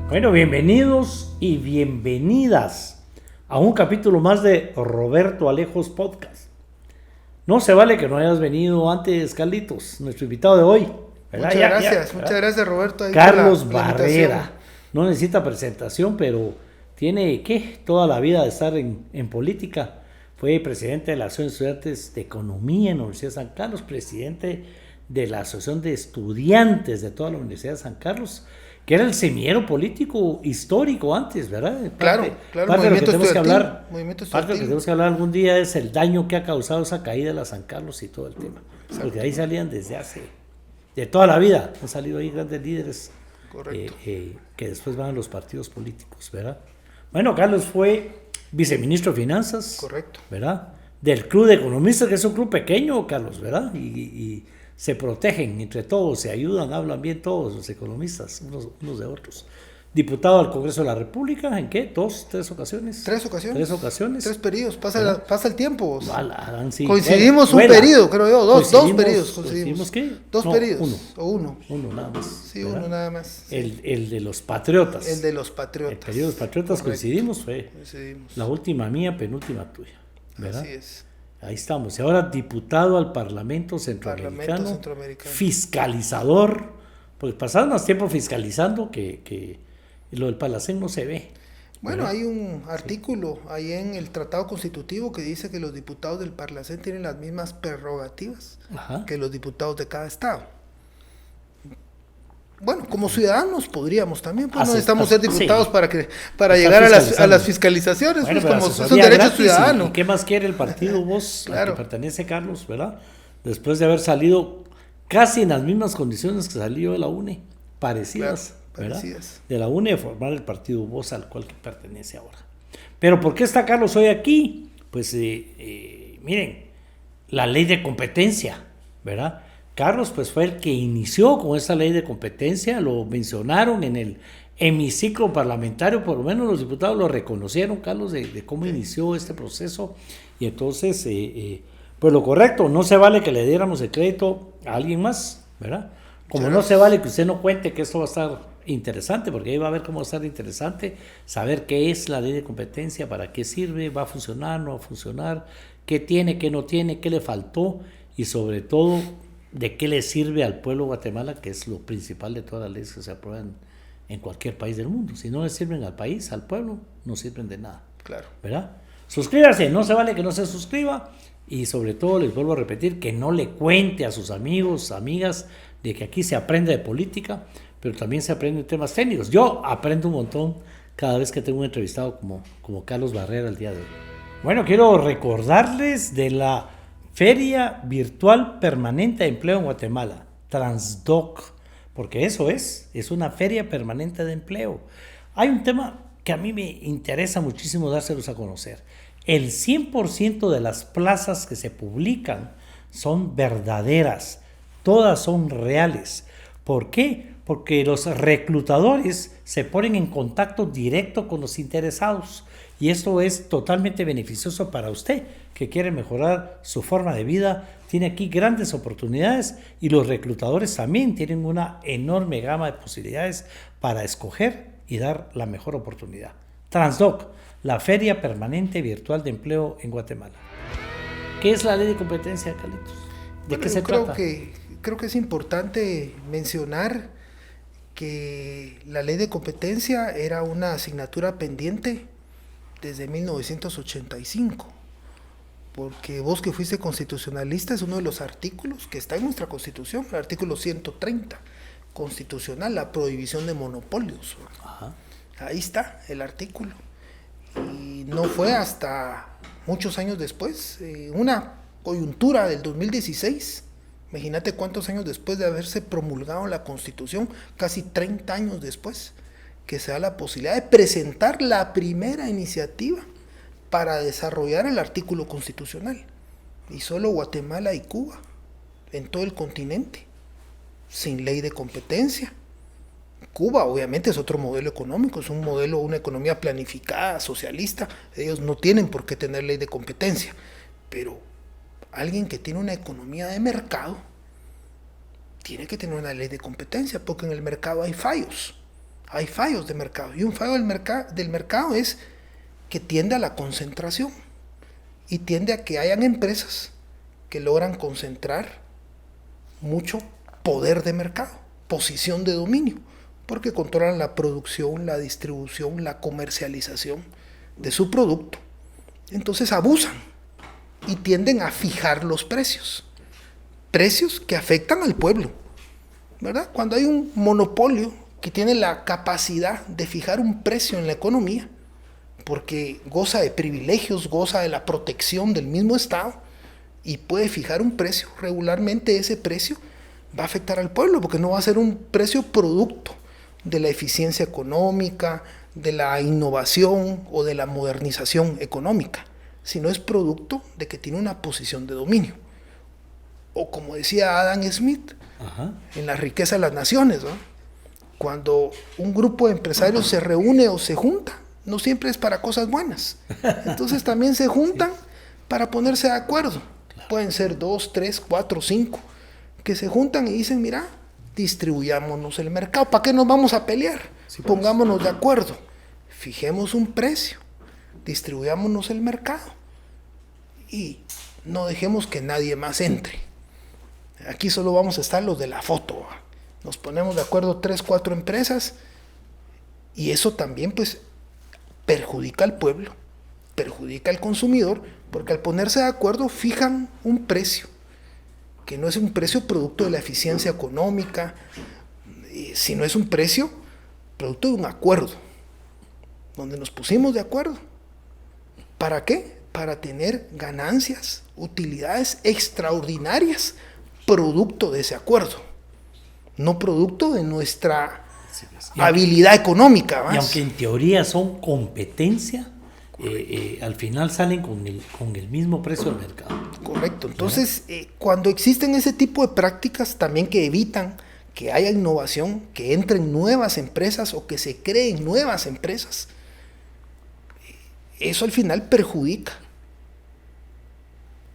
Bueno, bienvenidos y bienvenidas a un capítulo más de Roberto Alejos Podcast. No se vale que no hayas venido antes, Carlitos, nuestro invitado de hoy. ¿Verdad? Muchas gracias Roberto. Ahí Carlos Barrera. No necesita presentación, pero tiene toda la vida de estar en política. Fue presidente de la Asociación de Estudiantes de Economía en la Universidad de San Carlos, presidente de la Asociación de Estudiantes de toda la Universidad de San Carlos, que era el semillero político histórico antes, ¿verdad? Claro. Parte de lo que tenemos que hablar, parte de lo que tenemos que hablar algún día es el daño que ha causado esa caída de la San Carlos y todo el tema. Exacto. Porque ahí salían de toda la vida, han salido ahí grandes líderes que después van a los partidos políticos, ¿verdad? Bueno, Carlos fue viceministro de Finanzas. Correcto. ¿Verdad? Del Club de Economistas, que es un club pequeño, Carlos, ¿verdad? Y se protegen entre todos, se ayudan, hablan bien todos los economistas, unos de otros. Diputado al Congreso de la República, ¿en qué? ¿Tres ocasiones? Tres ocasiones. Tres periodos, pasa el tiempo. Sí. Coincidimos un periodo, creo yo, dos periodos coincidimos. ¿Qué? Dos periodos. Uno nada más. Sí, ¿verdad? Uno nada más. Sí. El de los patriotas. El de los patriotas. El periodo de los patriotas. Correcto. Coincidimos. La última mía, penúltima tuya, ¿verdad? Así es. Ahí estamos. Y ahora diputado al Parlamento Centroamericano. Fiscalizador, porque pasaron más tiempo fiscalizando que lo del Palacén no se ve. Bueno, ¿verdad? Hay un artículo ahí en el Tratado Constitutivo que dice que los diputados del Palacén tienen las mismas prerrogativas que los diputados de cada estado. Bueno, como ciudadanos podríamos también, pues no necesitamos ser diputados para llegar a las fiscalizaciones, bueno, pues como es un derecho ciudadano. ¿Y qué más quiere el partido vos, claro, que pertenece Carlos, ¿verdad? Después de haber salido casi en las mismas condiciones que salió de la UNE, parecidas, claro, ¿verdad? De la UNE, de formar el partido vos al cual que pertenece ahora. Pero ¿por qué está Carlos hoy aquí? Pues miren, la ley de competencia, ¿verdad? Carlos pues fue el que inició con esa ley de competencia, lo mencionaron en el hemiciclo parlamentario, por lo menos los diputados lo reconocieron, Carlos, de cómo inició este proceso, y entonces, pues lo correcto, no se vale que le diéramos el crédito a alguien más, ¿verdad? Como no se vale que usted no cuente que esto va a estar interesante, porque ahí va a ver cómo va a estar interesante, saber qué es la ley de competencia, para qué sirve, va a funcionar, no va a funcionar, qué tiene, qué no tiene, qué le faltó, y sobre todo de qué le sirve al pueblo de Guatemala, que es lo principal de todas las leyes que se aprueban en cualquier país del mundo. Si no le sirven al país, al pueblo, no sirven de nada. Claro. ¿Verdad? Suscríbase, no se vale que no se suscriba, y sobre todo les vuelvo a repetir que no le cuente a sus amigos, amigas, de que aquí se aprende de política, pero también se aprende de temas técnicos. Yo aprendo un montón cada vez que tengo un entrevistado como Carlos Barrera el día de hoy. Bueno, quiero recordarles de la Feria Virtual Permanente de Empleo en Guatemala, Transdoc, porque eso es una feria permanente de empleo. Hay un tema que a mí me interesa muchísimo dárselos a conocer. El 100% de las plazas que se publican son verdaderas, todas son reales. ¿Por qué? Porque los reclutadores se ponen en contacto directo con los interesados, y esto es totalmente beneficioso para usted que quiere mejorar su forma de vida. Tiene aquí grandes oportunidades, y los reclutadores también tienen una enorme gama de posibilidades para escoger y dar la mejor oportunidad. Transdoc, la Feria Permanente Virtual de Empleo en Guatemala. ¿Qué es la ley de competencia, Carlitos? ¿De qué se trata? Creo que es importante mencionar que la ley de competencia era una asignatura pendiente desde 1985, porque vos que fuiste constitucionalista, es uno de los artículos que está en nuestra Constitución, el artículo 130 constitucional, la prohibición de monopolios. Ajá. Ahí está el artículo, y no fue hasta muchos años después, una coyuntura del 2016, imagínate cuántos años después de haberse promulgado la Constitución, casi 30 años después, que se da la posibilidad de presentar la primera iniciativa para desarrollar el artículo constitucional. Y solo Guatemala y Cuba, en todo el continente, sin ley de competencia. Cuba obviamente es otro modelo económico, es un modelo, una economía planificada, socialista. Ellos no tienen por qué tener ley de competencia, pero alguien que tiene una economía de mercado tiene que tener una ley de competencia, porque en el mercado hay fallos. hay fallos de mercado. Y un fallo del mercado es que tiende a la concentración y tiende a que hayan empresas que logran concentrar mucho poder de mercado, posición de dominio, porque controlan la producción, la distribución, la comercialización de su producto. Entonces abusan y tienden a fijar los precios que afectan al pueblo, ¿verdad? Cuando hay un monopolio que tiene la capacidad de fijar un precio en la economía, porque goza de privilegios, goza de la protección del mismo Estado y puede fijar un precio, regularmente ese precio va a afectar al pueblo, porque no va a ser un precio producto de la eficiencia económica, de la innovación o de la modernización económica, sino es producto de que tiene una posición de dominio. O como decía Adam Smith, en La riqueza de las naciones, ¿no? Cuando un grupo de empresarios se reúne o se junta, no siempre es para cosas buenas. Entonces también se juntan para ponerse de acuerdo. Claro. Pueden ser 2, 3, 4, 5, que se juntan y dicen, mira, distribuyámonos el mercado. ¿Para qué nos vamos a pelear? Sí, pongámonos de acuerdo. Fijemos un precio. Distribuyámonos el mercado. Y no dejemos que nadie más entre. Aquí solo vamos a estar los de la foto. Nos ponemos de acuerdo 3, 4 empresas y eso también pues perjudica al pueblo, perjudica al consumidor, porque al ponerse de acuerdo fijan un precio, que no es un precio producto de la eficiencia económica, sino es un precio producto de un acuerdo, donde nos pusimos de acuerdo. ¿Para qué? Para tener ganancias, utilidades extraordinarias, producto de ese acuerdo, no producto de nuestra habilidad económica. Y aunque en teoría son competencia, al final salen con el mismo precio del mercado. Correcto. Entonces, cuando existen ese tipo de prácticas también que evitan que haya innovación, que entren nuevas empresas o que se creen nuevas empresas, eso al final perjudica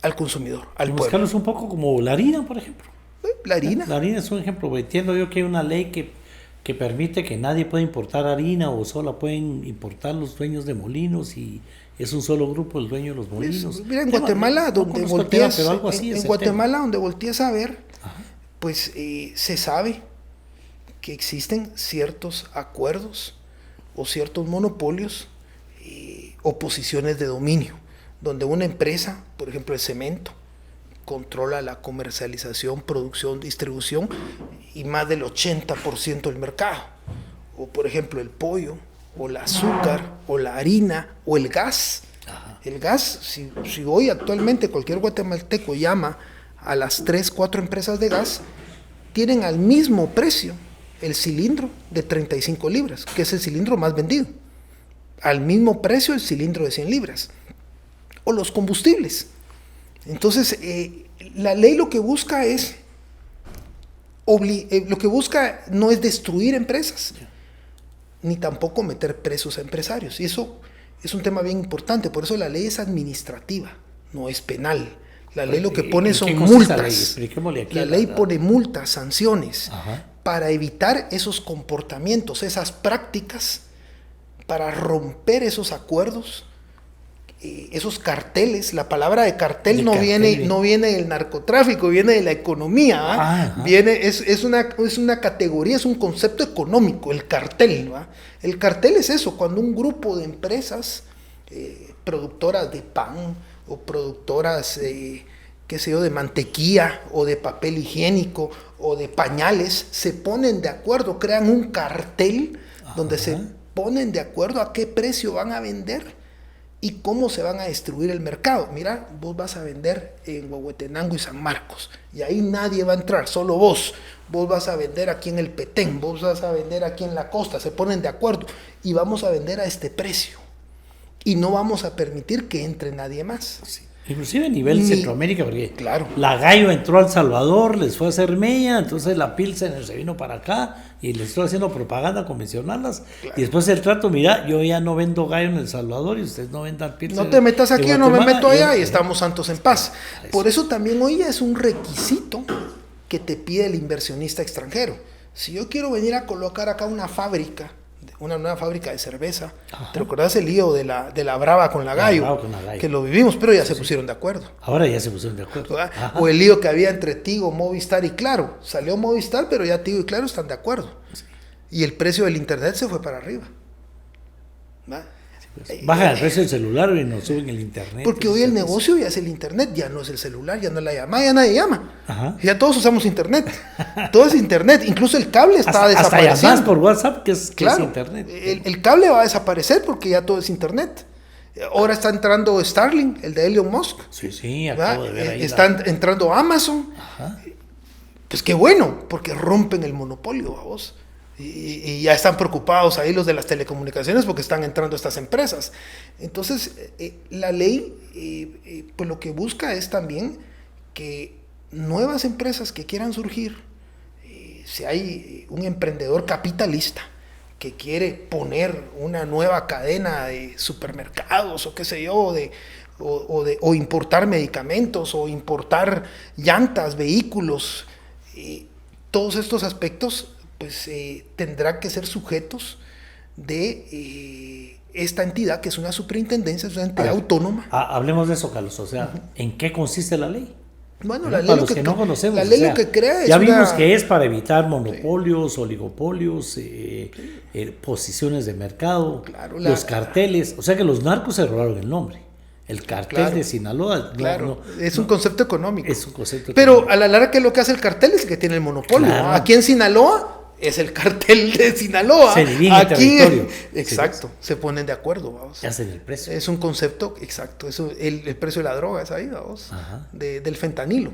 al consumidor, al pueblo. Buscarlos un poco como la harina, por ejemplo. La harina. La harina es un ejemplo. Entiendo yo que hay una ley que permite que nadie pueda importar harina o solo pueden importar los dueños de molinos y es un solo grupo el dueño de los molinos. Mira, en Guatemala, donde volteas, en Guatemala, donde volteas a ver, pues se sabe que existen ciertos acuerdos o ciertos monopolios o posiciones de dominio, donde una empresa, por ejemplo el cemento, controla la comercialización, producción, distribución y más del 80% del mercado. O por ejemplo el pollo, o el azúcar, o la harina, o el gas. El gas, si hoy actualmente cualquier guatemalteco llama a las 3, 4 empresas de gas, tienen al mismo precio el cilindro de 35 libras, que es el cilindro más vendido. Al mismo precio el cilindro de 100 libras. O los combustibles. Entonces, la ley lo que busca es, lo que busca no es destruir empresas, ni tampoco meter presos a empresarios. Y eso es un tema bien importante, por eso la ley es administrativa, no es penal. La ley lo que pone son multas. La ley pone multas, sanciones, para evitar esos comportamientos, esas prácticas, para romper esos acuerdos, esos carteles. La palabra de cartel no viene del narcotráfico, viene de la economía. Es una categoría, es un concepto económico, el cartel. ¿Va? El cartel es eso, cuando un grupo de empresas productoras de pan o productoras qué sé yo, de mantequilla o de papel higiénico o de pañales se ponen de acuerdo, crean un cartel donde se ponen de acuerdo a qué precio van a vender y cómo se van a distribuir el mercado. Mira, vos vas a vender en Huehuetenango y San Marcos, y ahí nadie va a entrar, solo vos. Vos vas a vender aquí en el Petén, vos vas a vender aquí en la costa, se ponen de acuerdo, y vamos a vender a este precio. Y no vamos a permitir que entre nadie más. Sí. Inclusive a nivel Centroamérica, porque la Gallo entró a El Salvador, les fue a hacer mella, entonces la Pilsener se vino para acá y les estoy haciendo propaganda con mencionarlas. Y después el trato, mira, yo ya no vendo Gallo en El Salvador y ustedes no vendan Pilsener. No te metas aquí, yo no me meto allá y estamos santos en paz. Por eso también hoy es un requisito que te pide el inversionista extranjero. Si yo quiero venir a colocar acá una fábrica una nueva fábrica de cerveza. Ajá. ¿Te recordás el lío de la Brava con la Gallo? Brava con la Gallo. Que lo vivimos, pero ya se pusieron de acuerdo. Ahora ya se pusieron de acuerdo. Ajá. O el lío que había entre Tigo, Movistar y Claro. Salió Movistar, pero ya Tigo y Claro están de acuerdo. Sí. Y el precio del internet se fue para arriba. ¿Va? Pues, bajan el precio del celular y nos suben el internet. Porque hoy el negocio ya es el internet, ya no es el celular, ya no es la llamada, ya nadie llama. Ajá. Ya todos usamos internet. Todo es internet, incluso el cable está desapareciendo. Hasta llamadas por WhatsApp, que es internet. El cable va a desaparecer porque ya todo es internet. Ahora está entrando Starlink, el de Elon Musk. Sí, acabo de ver ahí. Está entrando Amazon. Ajá. Pues qué bueno, porque rompen el monopolio, vos. Y ya están preocupados ahí los de las telecomunicaciones porque están entrando estas empresas. Entonces, la ley pues lo que busca es también que nuevas empresas que quieran surgir, si hay un emprendedor capitalista que quiere poner una nueva cadena de supermercados o qué sé yo, o importar medicamentos o importar llantas, vehículos, todos estos aspectos pues tendrán que ser sujetos de esta entidad que es una superintendencia, es una entidad autónoma. Hablemos de eso, Carlos. O sea, ¿en qué consiste la ley? Bueno, la ley para los que no conocemos. La ley lo que crea es ya vimos que es para evitar monopolios, oligopolios, posiciones de mercado, claro, los carteles. O sea que los narcos se robaron el nombre. El cartel de Sinaloa. Es un concepto económico. Es un concepto Pero económico. a la larga, que lo que hace el cartel es el que tiene el monopolio. Claro. Aquí en Sinaloa es el cartel de Sinaloa. Se divide el territorio. Exacto, se ponen de acuerdo, vamos. Se hacen el precio. Es un concepto, exacto. Eso, el precio de la droga es ahí, vamos. Del fentanilo.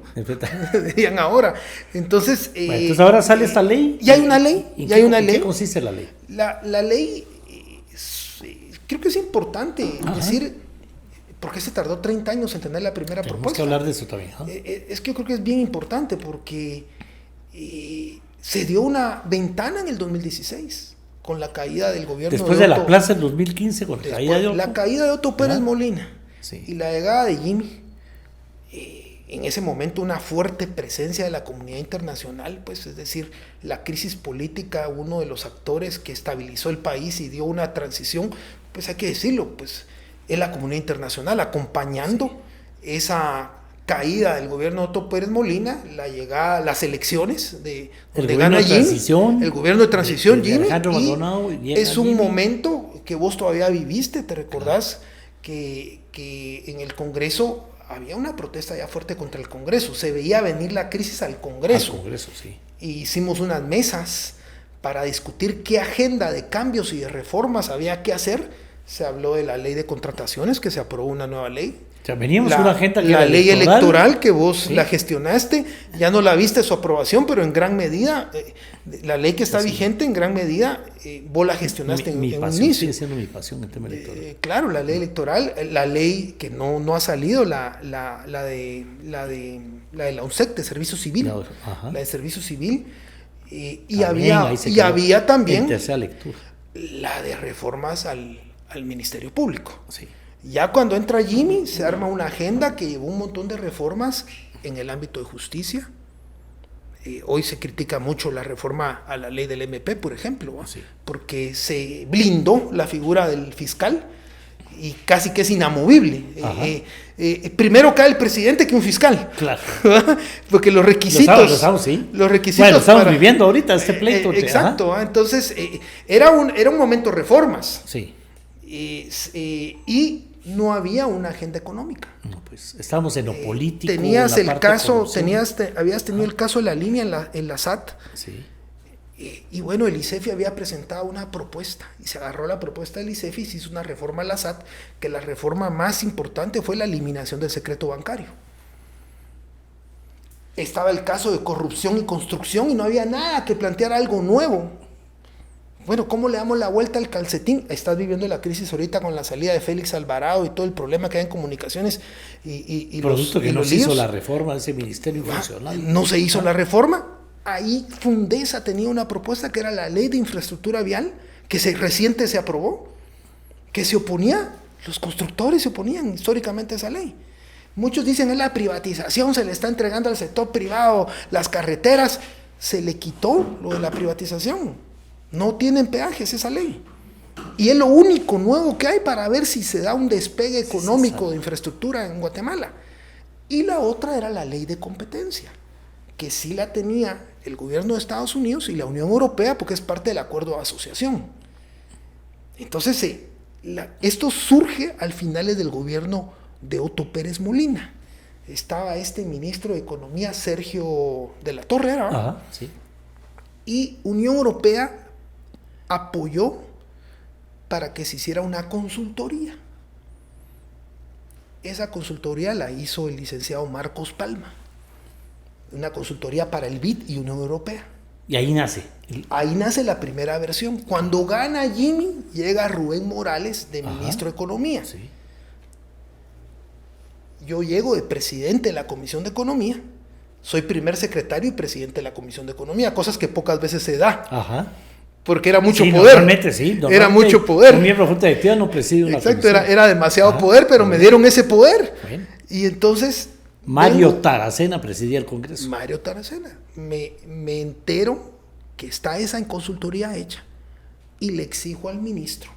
Dirían ahora. Entonces, entonces ahora sale esta ley. Y hay una ley. ¿En qué consiste la ley? La ley, creo que es importante decir. ¿Por qué se tardó 30 años en tener la primera propuesta? Tenemos que hablar de eso también. Es que yo creo que es bien importante porque se dio una ventana en el 2016 con la caída del gobierno después de la plaza en 2015 con la caída de Otto. La caída de Otto Pérez Molina sí. Y la llegada de Jimmy. En ese momento una fuerte presencia de la comunidad internacional, pues es decir, la crisis política, uno de los actores que estabilizó el país y dio una transición, pues hay que decirlo, pues es la comunidad internacional acompañando esa caída del gobierno de Otto Pérez Molina, la llegada, las elecciones de donde gana Jimmy, el gobierno de transición Jimmy, y es un momento que vos todavía viviste, te recordás que en el Congreso había una protesta ya fuerte contra el Congreso, se veía venir la crisis al Congreso, sí. Y hicimos unas mesas para discutir qué agenda de cambios y de reformas había que hacer. Se habló de la ley de contrataciones, que se aprobó una nueva ley. O sea, veníamos una agenda que la ley electoral que vos la gestionaste, ya no la viste su aprobación, pero en gran medida, la ley que está vigente, en gran medida, vos la gestionaste en un inicio. Sigue siendo mi pasión el tema electoral. Claro, la ley electoral, la ley que no ha salido, la de la UNSEC, de Servicio Civil, la de Servicio Civil, y había también la de reformas al Ministerio Público. Sí. Ya cuando entra Jimmy, se arma una agenda que llevó un montón de reformas en el ámbito de justicia. Hoy se critica mucho la reforma a la ley del MP, por ejemplo, porque se blindó la figura del fiscal y casi que es inamovible. Primero cae el presidente que un fiscal. Claro. Porque los requisitos... Los requisitos bueno, estamos viviendo ahorita este pleito. Exacto. Entonces, era un momento de reformas. Sí. Y no había una agenda económica. No, pues estábamos en lo político. Tenías el caso, habías tenido el caso de la línea en la SAT. Sí. Y bueno, el ICEFI había presentado una propuesta y se agarró la propuesta del ICEFI y se hizo una reforma a la SAT, que la reforma más importante fue la eliminación del secreto bancario. Estaba el caso de corrupción y construcción y no había nada que plantear algo nuevo. Bueno, ¿cómo le damos la vuelta al calcetín? Estás viviendo la crisis ahorita con la salida de Félix Alvarado y todo el problema que hay en comunicaciones y producto que no se hizo la reforma de ese ministerio funcional. No se hizo la reforma. Ahí Fundesa tenía una propuesta que era la ley de infraestructura vial, que reciente se aprobó, que se oponía, los constructores se oponían históricamente a esa ley. Muchos dicen es la privatización, se le está entregando al sector privado las carreteras, se le quitó lo de la privatización. No tienen peajes esa ley. Y es lo único nuevo que hay para ver si se da un despegue económico de infraestructura en Guatemala. Y la otra era la ley de competencia, que sí la tenía el gobierno de Estados Unidos y la Unión Europea porque es parte del acuerdo de asociación. Entonces, esto surge al finales del gobierno de Otto Pérez Molina. Estaba este ministro de Economía, Sergio de la Torre, ¿verdad? Ajá, sí. Y Unión Europea apoyó para que se hiciera una consultoría. Esa consultoría la hizo el licenciado Marcos Palma. Una consultoría para el BID y Unión Europea. Y ahí nace. Ahí nace la primera versión. Cuando gana Jimmy, llega Rubén Morales de ministro de Economía. Sí. Yo llego de presidente de la Comisión de Economía. Soy primer secretario y presidente de la Comisión de Economía, cosas que pocas veces se da. Ajá. Porque era mucho Sí, poder. Normalmente sí. Normalmente, era mucho poder. Un miembro de junta directiva no preside una Exacto, comisión. era demasiado Ajá. poder, pero me dieron ese poder. Bueno. Y entonces... Mario Taracena presidía el Congreso. Mario Taracena. Me entero que está esa en consultoría hecha y le exijo al ministro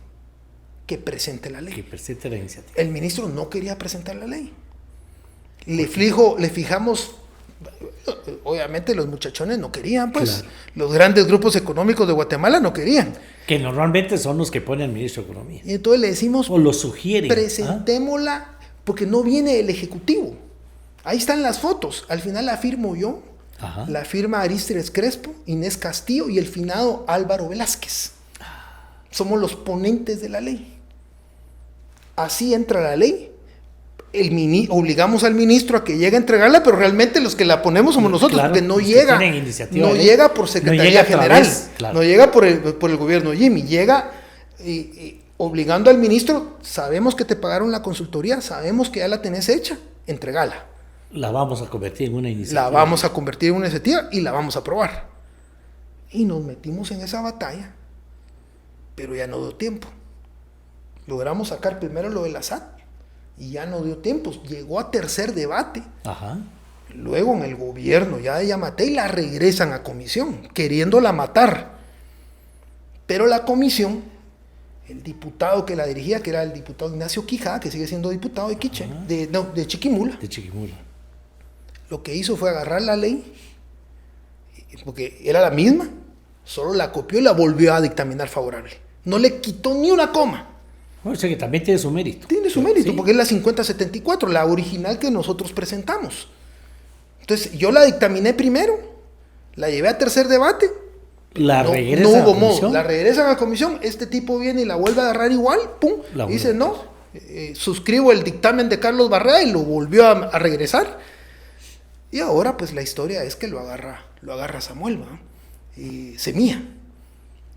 que presente la ley. Que presente la iniciativa. El ministro no quería presentar la ley. Le fijamos, obviamente los muchachones no querían, pues. Claro. Los grandes grupos económicos de Guatemala no querían. Que normalmente son los que ponen al ministro de Economía. Y entonces le decimos, O lo sugieren. presentémosla, porque no viene el Ejecutivo. Ahí están las fotos. Al final la firmo yo, Ajá. la firma Arístides Crespo, Inés Castillo y el finado Álvaro Velázquez. Somos los ponentes de la ley. Así entra la ley. Obligamos al ministro a que llegue a entregarla, pero realmente los que la ponemos somos nosotros, Claro, porque no los que llega. tienen iniciativa No de ley. llega por Secretaría No llega a General. través, claro. No llega por el gobierno de Jimmy. Llega obligando al ministro. Sabemos que te pagaron la consultoría, sabemos que ya la tenés hecha, entregala. La vamos a convertir en una iniciativa. La vamos a convertir en una iniciativa y la vamos a aprobar. Y nos metimos en esa batalla, pero ya no dio tiempo. Logramos sacar primero lo de la SAT y ya no dio tiempo. Llegó a tercer debate. Ajá. Luego en el gobierno ya de Yamatei la regresan a comisión, queriéndola matar. Pero la comisión, el diputado que la dirigía, que era el diputado Ignacio Quijada, que sigue siendo diputado de Quiche, de Chiquimula, De Chiquimula. lo que hizo fue agarrar la ley, porque era la misma, solo la copió y la volvió a dictaminar favorable. No le quitó ni una coma. Bueno, o sea que también tiene su mérito. Tiene su mérito, Sí. porque es la 5074, la original que nosotros presentamos. Entonces, yo la dictaminé primero, la llevé a tercer debate. La No, regresa no a la hubo modo, comisión. la regresan a la comisión, este tipo viene y la vuelve a agarrar igual, pum, La y dice vuelve a no, suscribo el dictamen de Carlos Barrera y lo volvió a regresar. Y ahora pues la historia es que lo agarra Samuel, ¿va? Y Semilla.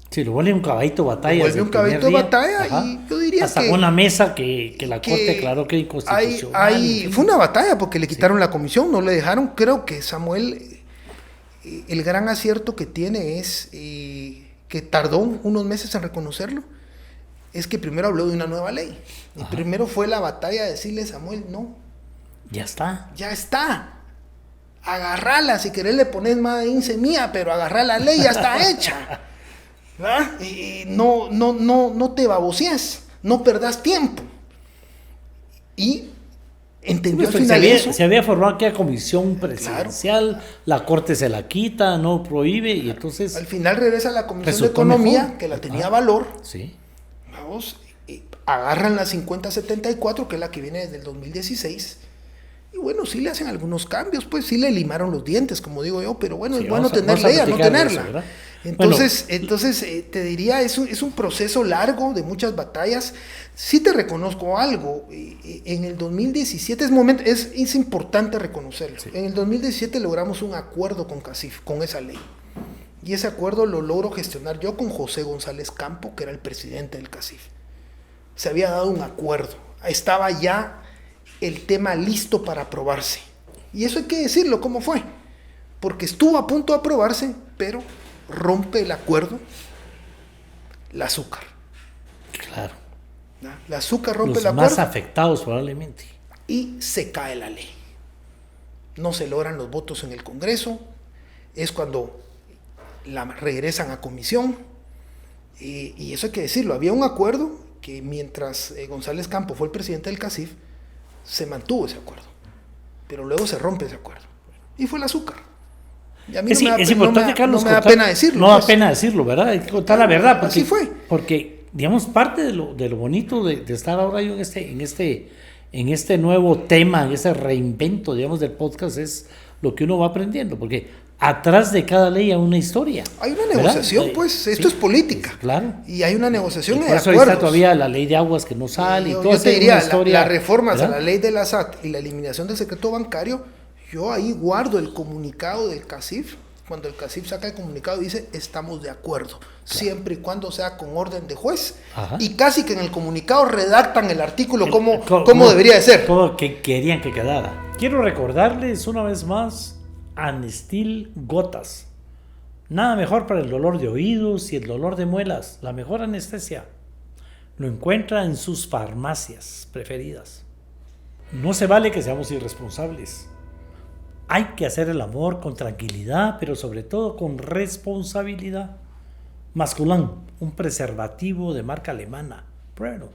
Sí, lo vuelve un caballito de batalla. Lo vuelve desde el un caballito primer de día. batalla. Ajá. Y yo diría hasta que... una mesa que la que Corte declaró que era inconstitucional. en fin. Fue una batalla porque le quitaron la comisión, no le dejaron. Creo que Samuel, el gran acierto que tiene es que tardó unos meses en reconocerlo, es que primero habló de una nueva ley. Y Ajá. primero fue la batalla de decirle a Samuel, no, Ya está. ya está. Agarrala, si querés le pones más de Semilla, pero agarrá la ley, ya está hecha. ¿Verdad? Y no te babosees, no perdas tiempo. Y entendió al final eso. Se había formado aquella comisión presidencial, la Corte se la quita, no prohíbe, y entonces... Al final regresa a la Comisión de Resultó Economía, mejor. que la tenía Ajá. valor. Sí. Vamos, y agarran la 5074, que es la que viene desde el 2016. Y bueno, sí le hacen algunos cambios, pues sí le limaron los dientes, como digo yo, pero bueno, Sí, es bueno vamos a tenerla y a no platicar de tenerla. eso, ¿verdad? Entonces, te diría, es un proceso largo de muchas batallas. Sí te reconozco algo, en el 2017 es importante reconocerlo. Sí. En el 2017 logramos un acuerdo con CACIF, con esa ley. Y ese acuerdo lo logro gestionar yo con José González Campo, que era el presidente del CACIF. Se había dado un acuerdo, estaba ya el tema listo para aprobarse. Y eso hay que decirlo, ¿cómo fue? Porque estuvo a punto de aprobarse, pero rompe el acuerdo el azúcar. Claro. ¿No? El azúcar rompe Los el más acuerdo afectados probablemente. y se cae la ley. No se logran los votos en el Congreso. Es cuando la regresan a comisión. Y eso hay que decirlo, había un acuerdo que mientras González Campo fue el presidente del CACIF, se mantuvo ese acuerdo, pero luego se rompe ese acuerdo, y fue el azúcar. Y a mí es importante, Carlos, no me da pena decirlo. No da pena decirlo, ¿verdad? Hay que contar la verdad, porque, así fue. Porque, digamos, parte de lo bonito de estar ahora yo en este nuevo tema, en este reinvento, digamos, del podcast, es lo que uno va aprendiendo, porque atrás de cada ley hay una historia. Hay una negociación, pues, esto es política. Claro. Y hay una negociación y de por eso acuerdos. Ahí está todavía la ley de aguas que no sale. Yo te diría, las reformas ¿verdad? a la ley de la SAT y la eliminación del secreto bancario, yo ahí guardo el comunicado del CACIF. Cuando el CACIF saca el comunicado dice, estamos de acuerdo, siempre y cuando sea con orden de juez. Ajá. Y casi que en el comunicado redactan el artículo como debería de ser. Como que querían que quedara. Quiero recordarles una vez más Anestil Gotas. Nada mejor para el dolor de oídos y el dolor de muelas. La mejor anestesia. Lo encuentra en sus farmacias preferidas. No se vale que seamos irresponsables. Hay que hacer el amor con tranquilidad, pero sobre todo con responsabilidad. Masculán, un preservativo de marca alemana. Pruébelo.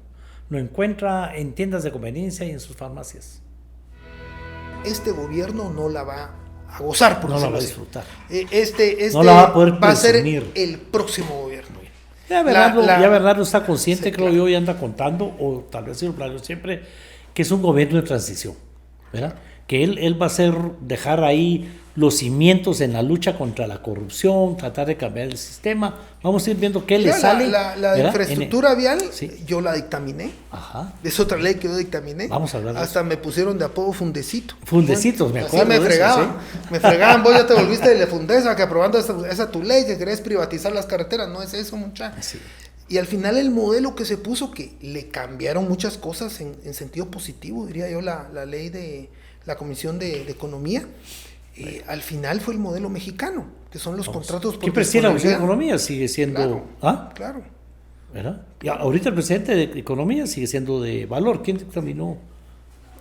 Lo encuentra en tiendas de conveniencia y en sus farmacias. Este gobierno no la va a gozar, por no la va a así. disfrutar. No la va a poder va a ser presumir. el próximo gobierno. Ya Bernardo está consciente, sí, creo claro. Yo, y anda contando, o tal vez lo planeo siempre, que es un gobierno de transición, ¿verdad? Que él va a dejar ahí los cimientos en la lucha contra la corrupción, tratar de cambiar el sistema. Vamos a ir viendo qué le sale. La infraestructura vial, sí. Yo la dictaminé. Ajá. Es otra ley que yo dictaminé. Vamos a hablar de Hasta eso. Me pusieron de apodo Fundecito. Fundecitos, me acuerdo. Así me fregaban. Eso, ¿sí? Me fregaban, vos ya te volviste de Fundesa, que aprobando esa tu ley, que querés privatizar las carreteras. No es eso, muchacha. Sí. Y al final el modelo que se puso, que le cambiaron muchas cosas en sentido positivo, diría yo, la ley de la Comisión de Economía, al final fue el modelo mexicano, que son los contratos por ¿Quién preside la Comisión de Economía? Sigue siendo... Claro, ¿ah? Claro. ¿Verdad? Y ahorita el presidente de Economía sigue siendo de Valor. ¿Quién dictaminó?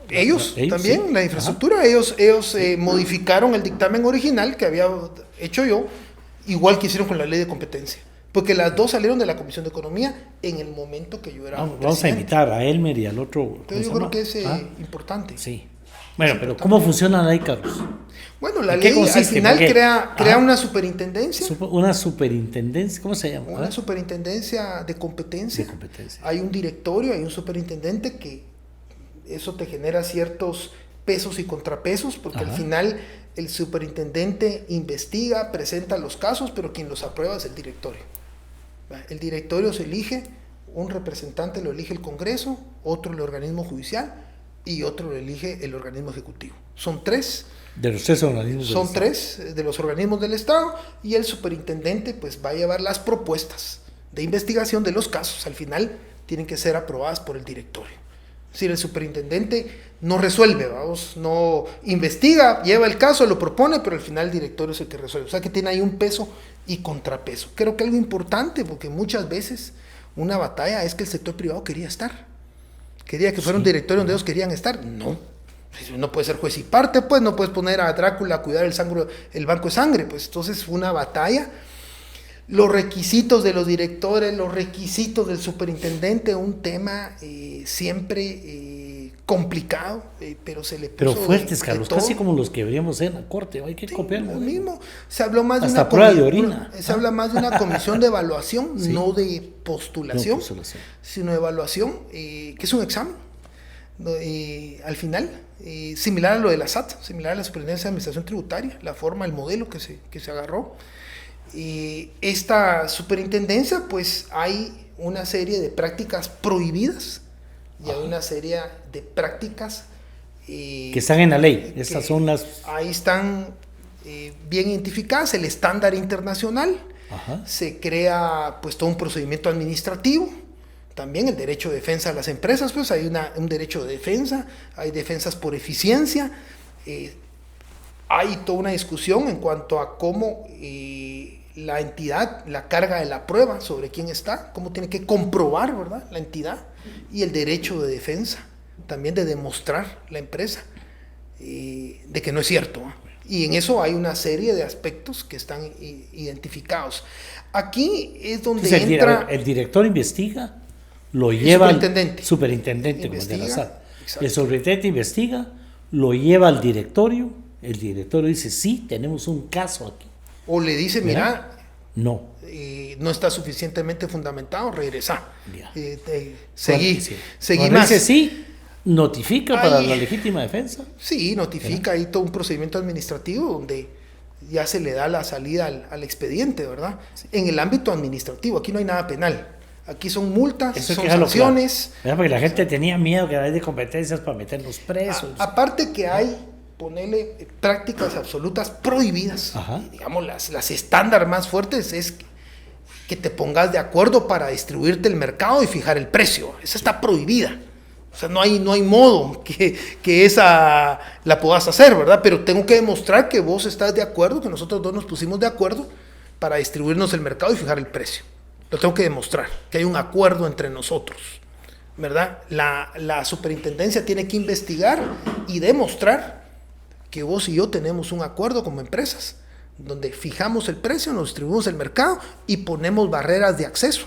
Ellos también, sí. La infraestructura. Ajá. Ellos modificaron el dictamen original que había hecho yo, igual que hicieron con la ley de competencia. Porque las dos salieron de la Comisión de Economía en el momento que yo era Vamos a invitar a Elmer y al otro. Pero yo creo que es importante. Sí. Bueno, pero ¿cómo funciona la ley, Carlos? Bueno, la ley al final crea una superintendencia. Una superintendencia, ¿cómo se llama? Una superintendencia de competencia. Hay un directorio, hay un superintendente que eso te genera ciertos pesos y contrapesos, porque al final el superintendente investiga, presenta los casos, pero quien los aprueba es el directorio. El directorio se elige, un representante lo elige el Congreso, otro el organismo judicial y otro lo elige el organismo ejecutivo. Son tres. De los tres organismos del Estado. Tres de los organismos del Estado, y el superintendente pues va a llevar las propuestas de investigación de los casos. Al final tienen que ser aprobadas por el directorio. Es decir, el superintendente no resuelve, no investiga, lleva el caso, lo propone, pero al final el directorio es el que resuelve. O sea que tiene ahí un peso y contrapeso. Creo que algo importante, porque muchas veces una batalla es que el sector privado quería estar. Quería que fuera un directorio donde ellos querían estar. No puede ser juez y parte, pues no puedes poner a Drácula a cuidar el banco de sangre. Pues entonces fue una batalla. Los requisitos de los directores, los requisitos del superintendente, un tema siempre complicado, pero se le puso. Pero fuertes, Carlos, casi como los que veríamos en la corte, hay que copiar. Lo mismo. Se habló más hasta de prueba de orina. Se habla más de una comisión de evaluación, no de postulación, sino de evaluación, que es un examen. Al final, similar a lo de la SAT, similar a la Superintendencia de Administración Tributaria, la forma, el modelo que se agarró. Esta superintendencia, pues hay una serie de prácticas prohibidas y hay una serie de prácticas que están en la ley. Estas son las... Ahí están bien identificadas, el estándar internacional. Se crea pues todo un procedimiento administrativo. También el derecho de defensa de las empresas, pues hay un derecho de defensa, hay defensas por eficiencia. Hay toda una discusión en cuanto a cómo la entidad, la carga de la prueba sobre quién está, cómo tiene que comprobar, ¿verdad?, la entidad, y el derecho de defensa, también de demostrar la empresa de que no es cierto, ¿eh? Y en eso hay una serie de aspectos que están identificados. Aquí es donde Entonces, entra... el director investiga, lo lleva superintendente. al superintendente, como Investiga, de la exacto. el superintendente investiga, lo lleva al directorio, el directorio dice, sí, tenemos un caso aquí. O le dice, mira, no. No está suficientemente fundamentado, regresa. Ya. Seguí Cuando más. dice sí, notifica para Ay. la legítima defensa. Sí, notifica ahí todo un procedimiento administrativo donde ya se le da la salida al expediente, ¿verdad? En el ámbito administrativo, aquí no hay nada penal. Aquí son multas, Eso hay son que dejarlo sanciones. claro, ¿verdad? Porque la gente tenía miedo que hay de competencias para meterlos presos. Aparte que hay, ponerle prácticas absolutas prohibidas. Ajá. Y, digamos, las estándar más fuertes es que te pongas de acuerdo para distribuirte el mercado y fijar el precio. Esa está prohibida. O sea, no hay modo que esa la puedas hacer, ¿verdad? Pero tengo que demostrar que vos estás de acuerdo, que nosotros dos nos pusimos de acuerdo para distribuirnos el mercado y fijar el precio. Lo tengo que demostrar, que hay un acuerdo entre nosotros, ¿verdad? La superintendencia tiene que investigar y demostrar que vos y yo tenemos un acuerdo como empresas, donde fijamos el precio, nos distribuimos el mercado y ponemos barreras de acceso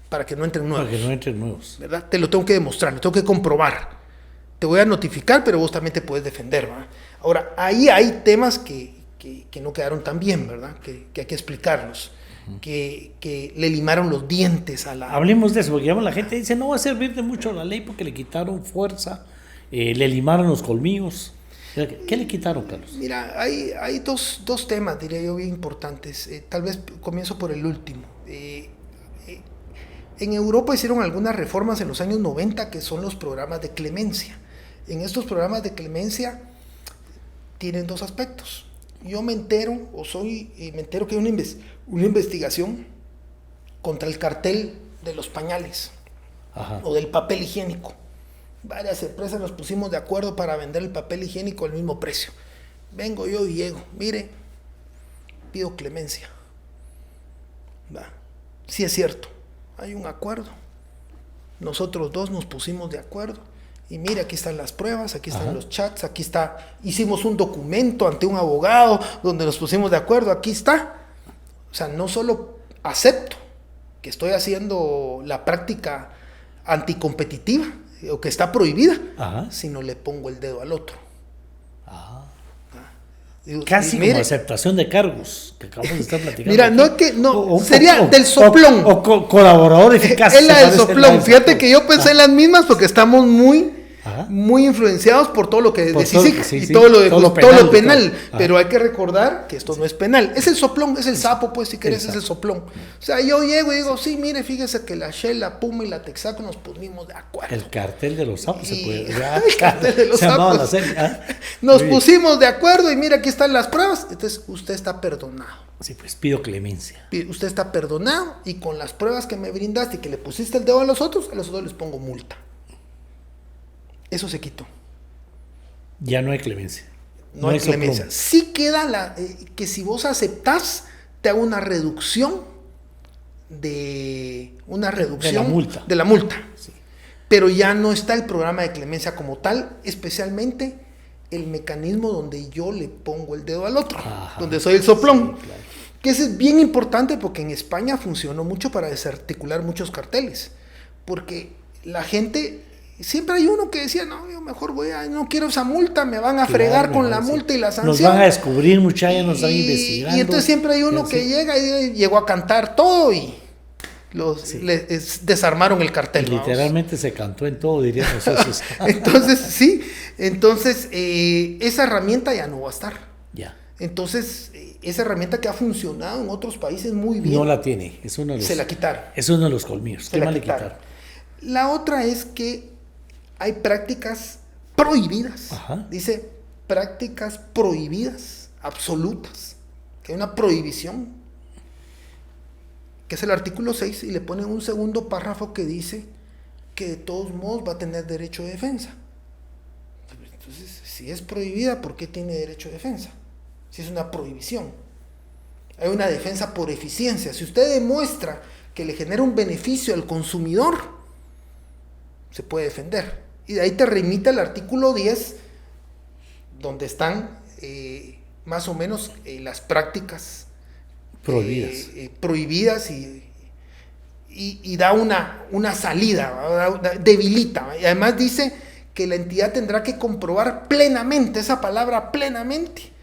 para que no entren nuevos. Para que no entren nuevos. ¿Verdad? Te lo tengo que demostrar, lo tengo que comprobar. Te voy a notificar, pero vos también te puedes defender, ¿verdad? Ahora, ahí hay temas que no quedaron tan bien, ¿verdad? Que hay que explicarlos. Que le limaron los dientes a la... Hablemos de eso, porque la gente dice, no va a servir de mucho la ley porque le quitaron fuerza, le limaron los colmillos. ¿Qué le quitaron, Carlos? Mira, hay dos temas, diría yo, bien importantes. Tal vez comienzo por el último. En Europa hicieron algunas reformas en los años 90 que son los programas de clemencia. En estos programas de clemencia tienen dos aspectos. Yo me entero que hay una investigación contra el cartel de los pañales. Ajá. O del papel higiénico. Varias empresas nos pusimos de acuerdo para vender el papel higiénico al mismo precio. Vengo yo y llego, mire, pido clemencia. Va. Sí es cierto, hay un acuerdo. Nosotros dos nos pusimos de acuerdo. Y mire, aquí están las pruebas, aquí están los chats, aquí está. Hicimos un documento ante un abogado donde nos pusimos de acuerdo, aquí está. O sea, no solo acepto que estoy haciendo la práctica anticompetitiva o que está prohibida, sino le pongo el dedo al otro. Casi como aceptación de cargos que acabamos de estar platicando. Mira, sería del soplón. O colaborador eficaz. Es la del soplón. Fíjate que yo pensé en las mismas porque estamos muy influenciados por todo lo que decís y todo lo penal. Pero hay que recordar que esto no es penal. Es el soplón, es el sapo, pues, si querés, es el soplón. O sea, yo llego y digo, sí, mire, fíjese que la Shell, la Puma y la Texaco nos pusimos de acuerdo. El cartel de los sapos se puede. El cartel de los sapos. Nos pusimos de acuerdo y mira, aquí están las pruebas. Entonces, usted está perdonado. Sí, pues pido clemencia. Usted está perdonado y con las pruebas que me brindaste y que le pusiste el dedo a los otros les pongo multa. Eso se quitó. Ya no hay clemencia. No hay clemencia. Sí queda que si vos aceptás, te hago una reducción de la multa. Sí. Pero ya no está el programa de clemencia como tal, especialmente el mecanismo donde yo le pongo el dedo al otro, donde soy el soplón. Sí, claro. Que eso es bien importante porque en España funcionó mucho para desarticular muchos carteles. Porque la gente... Siempre hay uno que decía, no, yo mejor no quiero esa multa, me van a fregar con la multa y la sanción. Nos van a descubrir, muchachos, nos están investigando. Y entonces siempre hay uno que llega y llegó a cantar todo y desarmaron el cartel. Literalmente se cantó en todo, dirían los socios. Entonces esa herramienta ya no va a estar. Ya. Entonces, esa herramienta que ha funcionado en otros países muy bien. No la tiene, se la quitaron. Es uno de los colmillos, ¿qué más le quitaron? La otra es que hay prácticas prohibidas. Dice prácticas prohibidas, absolutas. Que hay una prohibición, que es el artículo 6, y le ponen un segundo párrafo que dice que de todos modos va a tener derecho de defensa. Entonces, si es prohibida, ¿por qué tiene derecho de defensa? Si es una prohibición. Hay una defensa por eficiencia. Si usted demuestra que le genera un beneficio al consumidor, se puede defender. Y de ahí te remite al artículo 10, donde están más o menos las prácticas prohibidas, y da una salida, debilita. Y además dice que la entidad tendrá que comprobar plenamente, esa palabra plenamente.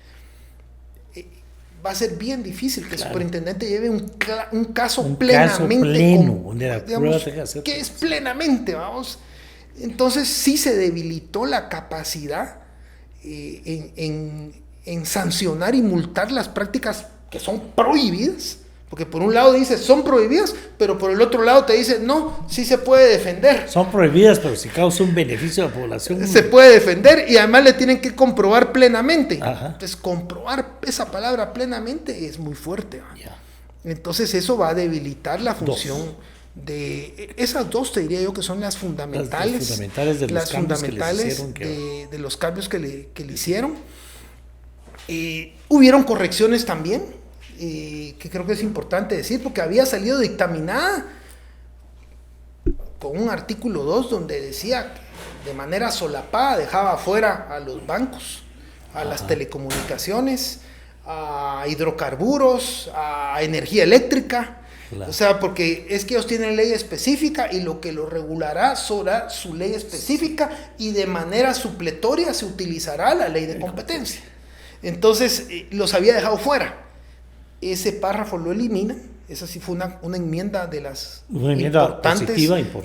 Va a ser bien difícil que el superintendente lleve un caso plenamente. Donde la prueba tenga que ser. ¿Qué es plenamente? Vamos. Entonces sí se debilitó la capacidad en sancionar y multar las prácticas que son prohibidas. Porque por un lado dice son prohibidas, pero por el otro lado te dice no, sí se puede defender. Son prohibidas, pero si causa un beneficio a la población. Se puede defender y además le tienen que comprobar plenamente. Ajá. Entonces comprobar esa palabra plenamente es muy fuerte. Ya. Entonces eso va a debilitar la función de esas dos, te diría yo que son las fundamentales. Las fundamentales de los cambios que le hicieron. Hubieron correcciones también. Que creo que es importante decir, porque había salido dictaminada con un artículo 2 donde decía que de manera solapada dejaba afuera a los bancos, a las telecomunicaciones, a hidrocarburos, a energía eléctrica. Claro. O sea, porque es que ellos tienen ley específica y lo que lo regulará será su ley específica y de manera supletoria se utilizará la ley de competencia. Entonces, los había dejado fuera. Ese párrafo lo elimina. Esa sí fue una enmienda de las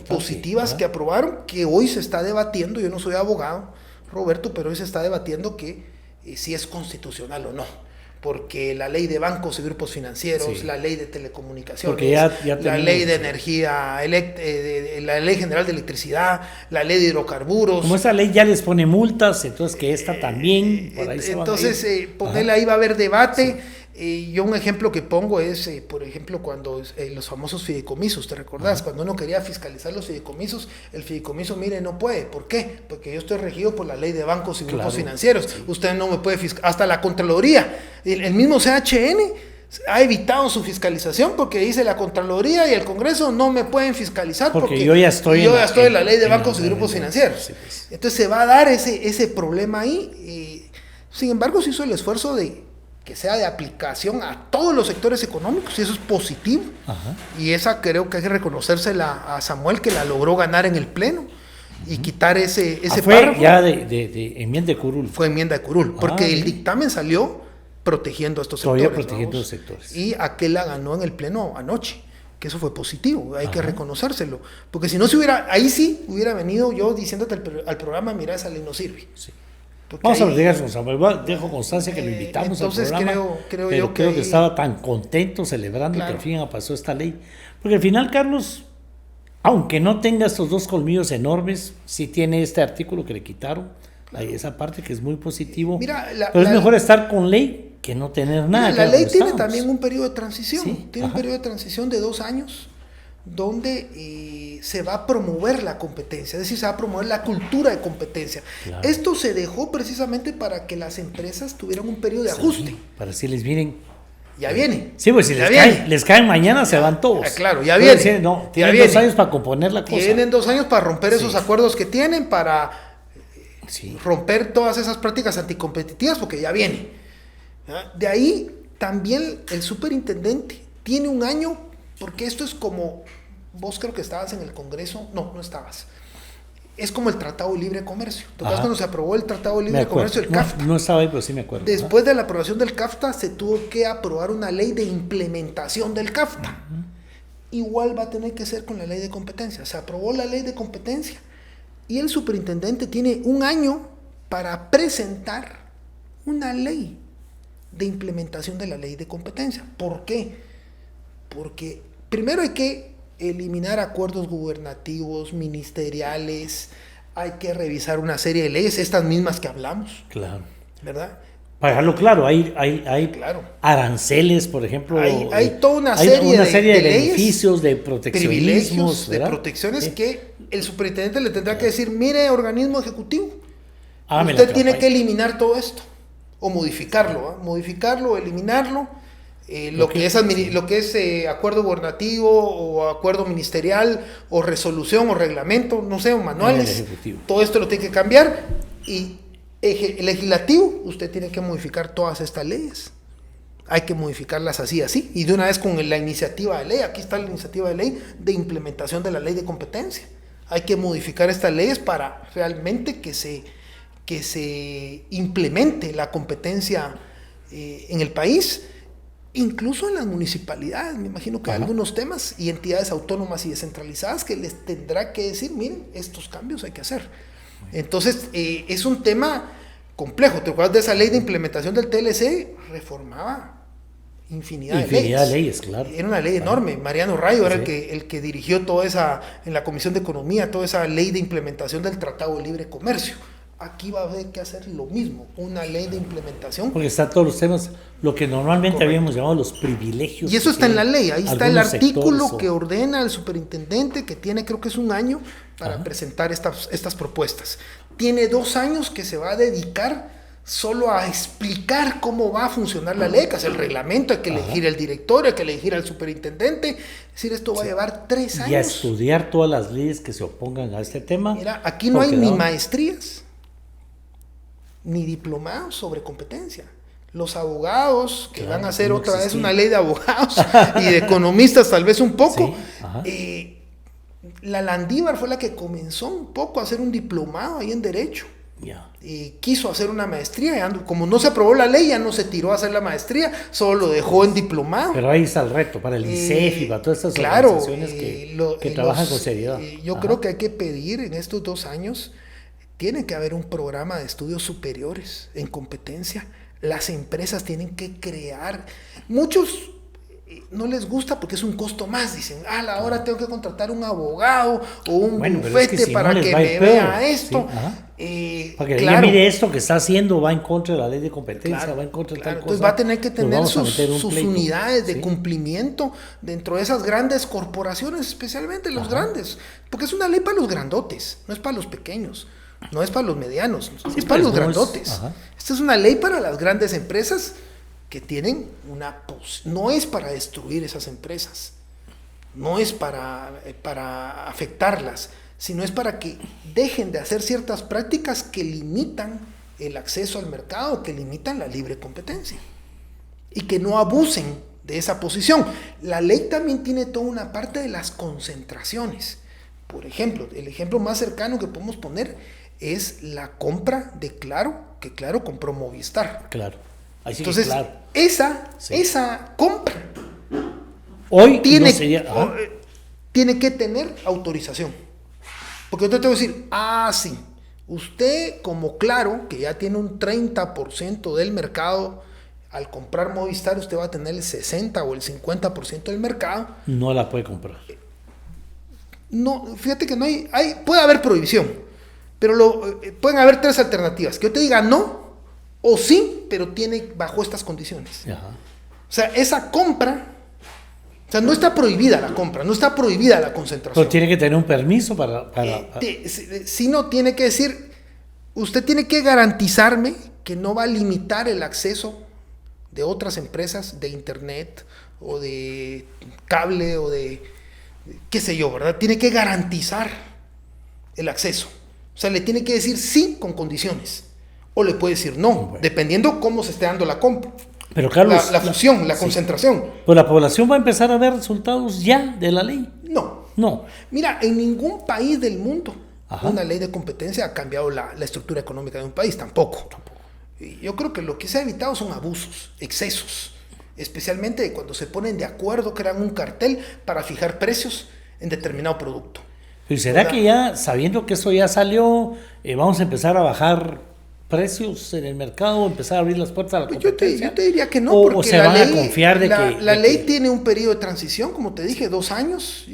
positivas que aprobaron, que hoy se está debatiendo. Yo no soy abogado, Roberto, pero hoy se está debatiendo que si es constitucional o no. Porque la ley de bancos y grupos financieros, la ley de telecomunicaciones, la ley de energía, la ley general de electricidad, la ley de hidrocarburos. Como esa ley ya les pone multas, entonces que esta también, por ahí entonces, ponerla ahí va a haber debate. Sí. Yo un ejemplo que pongo es, por ejemplo, cuando los famosos fideicomisos, ¿te recordás? Cuando uno quería fiscalizar los fideicomisos, el fideicomiso, mire, no puede. ¿Por qué? Porque yo estoy regido por la ley de bancos y grupos financieros. Sí. Usted no me puede fiscalizar. Hasta la Contraloría, el mismo CHN ha evitado su fiscalización porque dice la Contraloría y el Congreso no me pueden fiscalizar porque yo ya estoy en la ley de bancos y grupos financieros. Sí, pues. Entonces se va a dar ese problema ahí. Sin embargo, se hizo el esfuerzo de que sea de aplicación a todos los sectores económicos y eso es positivo. Ajá. Y esa creo que hay que reconocérsela a Samuel, que la logró ganar en el pleno y quitar ese párrafo. Fue ya de enmienda de curul. Fue enmienda de curul, porque el dictamen salió protegiendo a estos sectores. Todavía protegiendo los sectores. Y aquel la ganó en el pleno anoche, que eso fue positivo, hay que reconocérselo. Porque si no se hubiera, ahí sí hubiera venido yo diciéndote al programa, mira, esa ley no sirve. Sí. Vamos a platicar con Samuel. Dejo constancia que lo invitamos al programa. Creo que estaba tan contento celebrando que al fin pasó esta ley. Porque al final, Carlos, aunque no tenga estos dos colmillos enormes, sí tiene este artículo que le quitaron, esa parte que es muy positivo. Pero es mejor estar con ley que no tener nada. La ley tiene también un periodo de transición. ¿Sí? Tiene un periodo de transición de 2 años donde se va a promover la competencia, es decir, se va a promover la cultura de competencia. Claro. Esto se dejó precisamente para que las empresas tuvieran un periodo de ajuste. Para decirles, miren, ya viene. Sí, pues si les caen mañana, se van todos. Claro, ya viene. Decir, no, tienen 2 años para componer la cosa. Tienen 2 años para romper esos acuerdos que tienen, para romper todas esas prácticas anticompetitivas, porque ya viene. De ahí también el superintendente tiene 1 año, porque esto es como, vos creo que estabas en el Congreso, no estabas. Es como el Tratado de Libre Comercio. ¿Te acuerdas cuando se aprobó el Tratado de Libre Comercio, el CAFTA? No estaba ahí, pero sí me acuerdo. Después de la aprobación del CAFTA, se tuvo que aprobar una ley de implementación del CAFTA. Igual va a tener que ser con la ley de competencia. Se aprobó la ley de competencia y el superintendente tiene 1 año para presentar una ley de implementación de la ley de competencia. ¿Por qué? Porque primero hay que eliminar acuerdos gubernativos, ministeriales, hay que revisar una serie de leyes, estas mismas que hablamos. Claro. ¿Verdad? Para dejarlo claro, hay aranceles, por ejemplo. Hay toda una serie de beneficios, de proteccionismos, privilegios, ¿verdad? De protecciones que el superintendente le tendrá que decir, mire, organismo ejecutivo, usted tiene que eliminar todo esto, o modificarlo, eliminarlo. Lo que es acuerdo gubernativo o acuerdo ministerial o resolución o reglamento, no sé, o manuales, todo esto lo tiene que cambiar y Legislativo, usted tiene que modificar todas estas leyes. Hay que modificarlas así, y de una vez con la iniciativa de ley. Aquí está la iniciativa de ley de implementación de la ley de competencia. Hay que modificar estas leyes para realmente que se implemente la competencia en el país, incluso en las municipalidades. Me imagino que hay algunos temas y entidades autónomas y descentralizadas que les tendrá que decir, miren, estos cambios hay que hacer. Entonces, es un tema complejo. ¿Te acuerdas de esa ley de implementación del TLC? Reformaba infinidad de leyes, claro. Era una ley enorme. Mariano Rayo era el que dirigió toda esa, en la Comisión de Economía, toda esa ley de implementación del Tratado de Libre Comercio. Aquí va a haber que hacer lo mismo, una ley de implementación. Porque están todos los temas, lo que normalmente habíamos llamado los privilegios. Y eso está en la ley, ahí está el artículo sectores, que ordena al superintendente, que tiene, creo que es un año, para presentar estas propuestas. Tiene 2 años que se va a dedicar solo a explicar cómo va a funcionar la ley, que es el reglamento, hay que elegir el director, hay que elegir al superintendente. Es decir, esto va a llevar 3 años. Y a estudiar todas las leyes que se opongan a este tema. Mira, aquí no hay ni maestrías, ni diplomados sobre competencia. Los abogados, que van a hacer otra vez una ley de abogados y de economistas tal vez un poco. La Landívar fue la que comenzó un poco a hacer un diplomado ahí en Derecho. Quiso hacer una maestría, como no se aprobó la ley, ya no se tiró a hacer la maestría, solo lo dejó en diplomado. Pero ahí está el reto para el ICEF y para todas estas organizaciones que trabajan con seriedad. Yo creo que hay que pedir en estos 2 años, tiene que haber un programa de estudios superiores en competencia. Las empresas tienen que crear. Muchos no les gusta porque es un costo más. Dicen, ahora tengo que contratar un abogado o un bufete para que me vea esto. Para que mire esto que está haciendo, va en contra de la ley de competencia, va en contra de tal cosa. Entonces va a tener que tener sus unidades de cumplimiento dentro de esas grandes corporaciones, especialmente los grandes. Porque es una ley para los grandotes, no es para los pequeños. No es para los medianos, es para los grandotes. Esta es una ley para las grandes empresas que tienen no es para destruir esas empresas, no es para afectarlas, sino es para que dejen de hacer ciertas prácticas que limitan el acceso al mercado, que limitan la libre competencia y que no abusen de esa posición. La ley también tiene toda una parte de las concentraciones. Por ejemplo, el ejemplo más cercano que podemos poner es la compra de Claro, que Claro compró Movistar. Claro. Así entonces, que, claro. esa compra hoy tiene, no sería, tiene que tener autorización. Porque yo te tengo que decir, sí, usted como Claro, que ya tiene un 30% del mercado, al comprar Movistar usted va a tener el 60 o el 50% del mercado. No la puede comprar. No, fíjate que no puede haber prohibición. Pero pueden haber 3 alternativas. Que yo te diga no o sí, pero tiene bajo estas condiciones. O sea, esa compra, o sea, no está prohibida la compra, no está prohibida la concentración. Pero tiene que tener un permiso para... Si no, tiene que decir, usted tiene que garantizarme que no va a limitar el acceso de otras empresas de internet o de cable o de qué sé yo, ¿verdad? Tiene que garantizar el acceso. O sea, le tiene que decir sí con condiciones. O le puede decir no, dependiendo cómo se esté dando la compra. Pero Carlos... La fusión, la concentración. Pues la población va a empezar a ver resultados ya de la ley. No. Mira, en ningún país del mundo una ley de competencia ha cambiado la estructura económica de un país. Tampoco. Y yo creo que lo que se ha evitado son abusos, excesos. Especialmente cuando se ponen de acuerdo, crean un cartel para fijar precios en determinado producto. Pero ¿será que ya, sabiendo que eso ya salió, vamos a empezar a bajar precios en el mercado, empezar a abrir las puertas a la competencia? Yo te diría que no, o se van a confiar de que... La ley tiene un periodo de transición, como te dije, 2 años.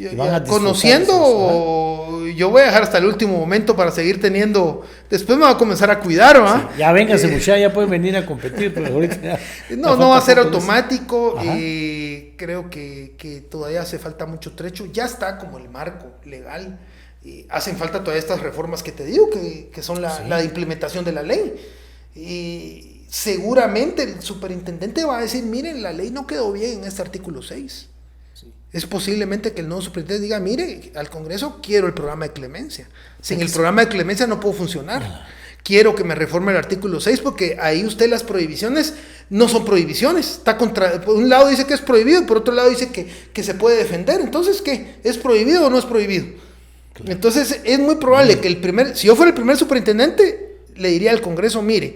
Conociendo, yo voy a dejar hasta el último momento para seguir teniendo... Después me va a comenzar a cuidar, ¿va? Ya véngase, muchacha, ya pueden venir a competir, pero ahorita... no va a ser automático. Creo que todavía hace falta mucho trecho. Ya está como el marco legal. Hacen falta todas estas reformas que te digo, que son la implementación de la ley. Seguramente el superintendente va a decir, miren, la ley no quedó bien en este artículo 6. Es posiblemente que el nuevo superintendente diga, mire, al Congreso quiero el programa de clemencia. Sin el programa de clemencia no puedo funcionar. quiero que me reforme el artículo 6 porque ahí usted las prohibiciones no son prohibiciones. Está por un lado dice que es prohibido y por otro lado dice que se puede defender. Entonces, ¿qué? ¿Es prohibido o no es prohibido? Claro. Entonces, es muy probable que si yo fuera el primer superintendente, le diría al Congreso, mire,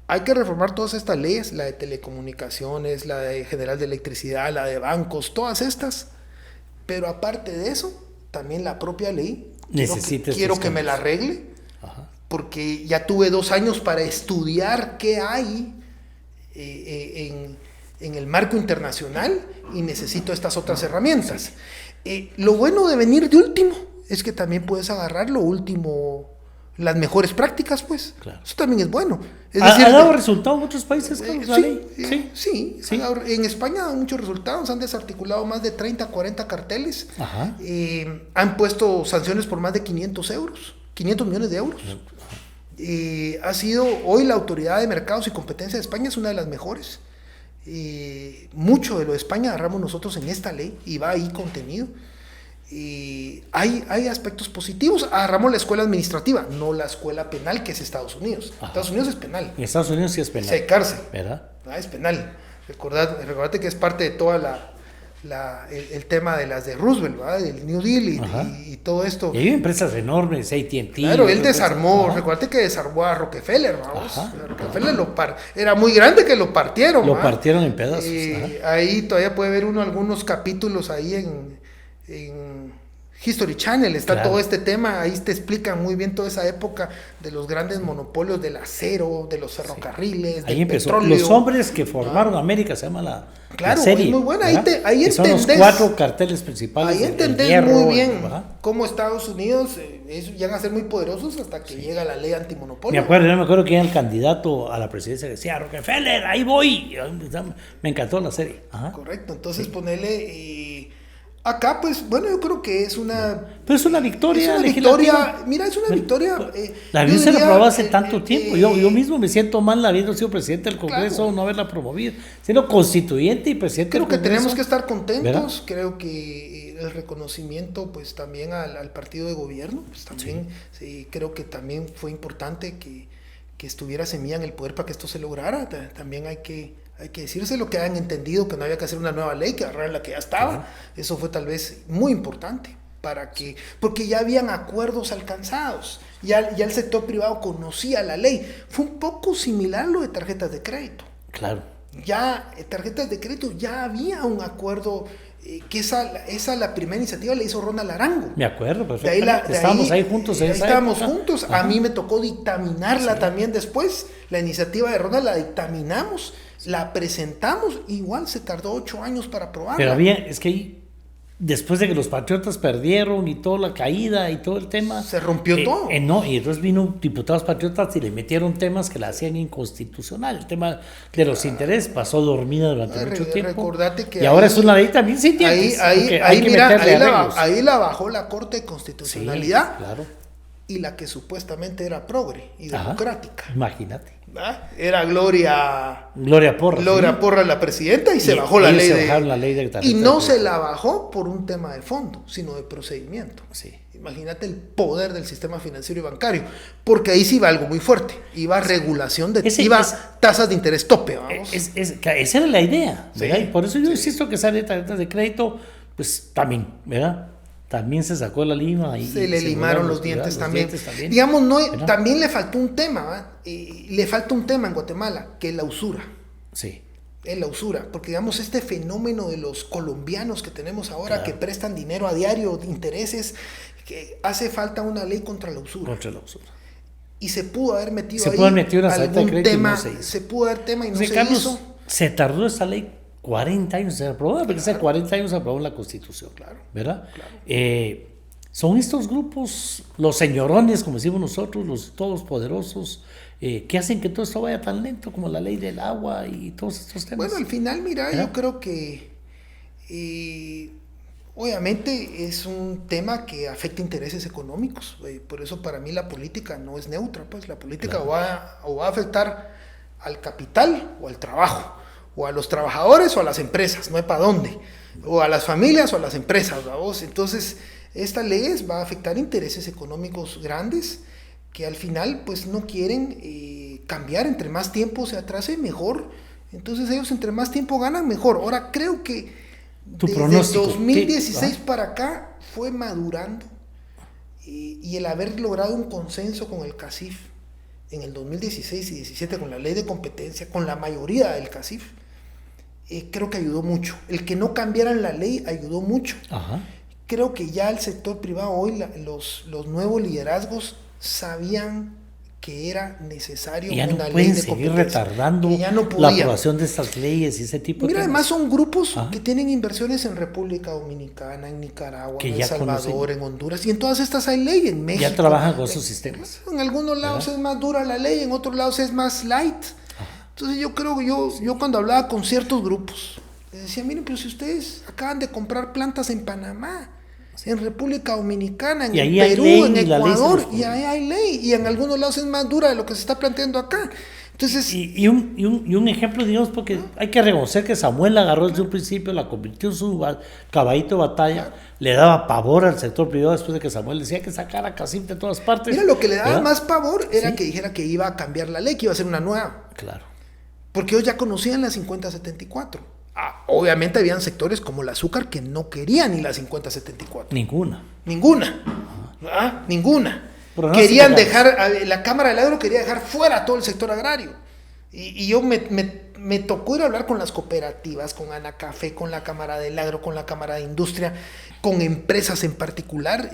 hay que reformar todas estas leyes, la de telecomunicaciones, la de general de electricidad, la de bancos, todas estas. Pero aparte de eso, también la propia ley, quiero que me la arregle. Ajá. Porque ya tuve 2 años para estudiar qué hay en el marco internacional y necesito estas otras herramientas. Lo bueno de venir de último es que también puedes agarrar lo último, las mejores prácticas, pues. Claro. Eso también es bueno. Es decir, ¿Ha dado resultado en otros países, Carlos? Sí. En España han muchos resultados, han desarticulado más de 30, 40 carteles, han puesto sanciones por más de 500 millones de euros. Ha sido hoy la autoridad de mercados y competencia de España es una de las mejores. Mucho de lo de España agarramos nosotros en esta ley y va ahí contenido. Hay aspectos positivos. Agarramos la escuela administrativa, no la escuela penal, que es Estados Unidos. Ajá. Estados Unidos es penal. En Estados Unidos sí es penal. Es cárcel. ¿Verdad? Es penal. Recordate que es parte de toda el tema de las de Roosevelt, ¿verdad? Del New Deal y todo esto. Y hay empresas enormes, AT&T. Claro, él desarmó, recuerda que desarmó a Rockefeller, vamos. Rockefeller era muy grande que lo partieron. Lo partieron en pedazos. Ahí todavía puede ver uno algunos capítulos ahí en History Channel, está todo este tema, ahí te explican muy bien toda esa época de los grandes monopolios del acero, de los ferrocarriles, ahí del empezó. petróleo. Los hombres que formaron América, se llama la serie. Es muy buena, ahí entendés. Son los 4 carteles principales. Ahí entendés muy bien cómo Estados Unidos llegan a ser muy poderosos hasta que llega la ley antimonopolio. Me acuerdo que era el candidato a la presidencia que decía, Rockefeller, ahí voy. Me encantó la serie. Correcto, entonces ponerle... Acá, pues, bueno, yo creo que es una... Pero es una victoria. Mira, es una victoria... La ley se la aprobó hace tanto tiempo. Yo mismo me siento mal habiendo sido presidente del Congreso, no haberla promovido. Siendo constituyente y presidente del Congreso. Creo que tenemos que estar contentos. ¿Verdad? Creo que el reconocimiento, pues, también al partido de gobierno, pues, también, sí, creo que también fue importante que estuviera Semilla en el poder para que esto se lograra. También hay que decírselo, que hayan entendido que no había que hacer una nueva ley, que agarrar la que ya estaba. Eso fue tal vez muy importante, porque ya habían acuerdos alcanzados, ya el sector privado conocía la ley. Fue un poco similar a lo de tarjetas de crédito. Claro. Ya tarjetas de crédito, ya había un acuerdo, que esa la primera iniciativa la hizo Ronald Arango. Me acuerdo, perfectamente. Estábamos ahí juntos en esa estábamos época. juntos. A mí me tocó dictaminarla también después. La iniciativa de Ronald la dictaminamos, la presentamos, igual se tardó 8 años para aprobarla. Pero es que ahí, después de que los patriotas perdieron y toda la caída y todo el tema... Se rompió todo. No, y entonces vino diputados patriotas y le metieron temas que la hacían inconstitucional. El tema de los intereses pasó dormida durante mucho tiempo. Recordate que y ahora es una ley también sin dientes. Ahí la bajó la Corte de Constitucionalidad. Sí, claro. Y la que supuestamente era progre y democrática. Imagínate. Era Gloria Porra. Porra la presidenta y se bajó la ley de y no se la bajó por un tema de fondo, sino de procedimiento. Sí. Imagínate el poder del sistema financiero y bancario, porque ahí sí iba algo muy fuerte, iba regulación tasas de interés tope, vamos. Esa era la idea, ¿verdad? Sí, y por eso yo insisto que sale tarjetas de crédito, pues también, ¿verdad? También se sacó la lima y se le limaron los dientes también. Digamos, también le faltó un tema, le falta un tema en Guatemala, que es la usura. Sí. Es la usura, porque digamos este fenómeno de los colombianos que tenemos ahora, que prestan dinero a diario, de intereses, que hace falta una ley contra la usura. Contra la usura. Y se pudo haber metido algún tema, se pudo haber tema y no se hizo. Se tardó esa ley 40 años se aprobó, porque hace 40 años se aprobó en la Constitución, ¿verdad? Claro. Son estos grupos, los señorones, como decimos nosotros, los todos poderosos, que hacen que todo esto vaya tan lento como la ley del agua y todos estos temas. Bueno, al final, mira, yo creo que obviamente es un tema que afecta intereses económicos, por eso para mí la política no es neutra, pues la política va a afectar al capital o al trabajo, o a los trabajadores o a las empresas, no hay para dónde, o a las familias o a las empresas, ¿vamos? Entonces, esta ley va a afectar intereses económicos grandes, que al final pues no quieren cambiar. Entre más tiempo se atrase, mejor. Entonces ellos entre más tiempo ganan, mejor. Ahora creo que desde 2016 para acá fue madurando y el haber logrado un consenso con el CACIF en el 2016 y 17 con la ley de competencia, con la mayoría del CACIF, creo que ayudó mucho. El que no cambiaran la ley ayudó mucho. Ajá. Creo que ya el sector privado hoy, los nuevos liderazgos sabían que era necesario y ya no una ley pueden de seguir competencia. retardando Ya no la podían. aprobación de estas leyes y ese tipo Mira, de temas. además son grupos Ajá. que tienen inversiones en República Dominicana, en Nicaragua, Que en ya El Salvador, conocen. en Honduras, y en todas estas hay ley, en México. Ya trabajan con esos sistemas. En algunos lados es más dura la ley, en otros lados es más light. Entonces yo creo que yo cuando hablaba con ciertos grupos, les decía, miren, pero si ustedes acaban de comprar plantas en Panamá, en República Dominicana, en Y ahí hay Perú, ley, en y la ley se Ecuador, los y ahí hay ley, y en algunos lados es más dura de lo que se está planteando acá. Entonces, Y un ejemplo, digamos, porque hay que reconocer que Samuel la agarró desde un principio, la convirtió en su caballito de batalla, le daba pavor al sector privado después de que Samuel decía que sacara CACIF de todas partes. mira, lo que le daba ¿verdad? más pavor era Sí. que dijera que iba a cambiar la ley, que iba a ser una nueva. Claro. Porque ellos ya conocían la 5074. Obviamente habían sectores como el azúcar que no querían ni la 5074. Ninguna. Ninguna. Ninguna. Pronóstico, Querían Carlos. dejar, la Cámara del Agro quería dejar fuera todo el sector agrario. Y yo me tocó ir a hablar con las cooperativas, con Anacafé, con la Cámara del Agro, con la Cámara de Industria, con empresas en particular.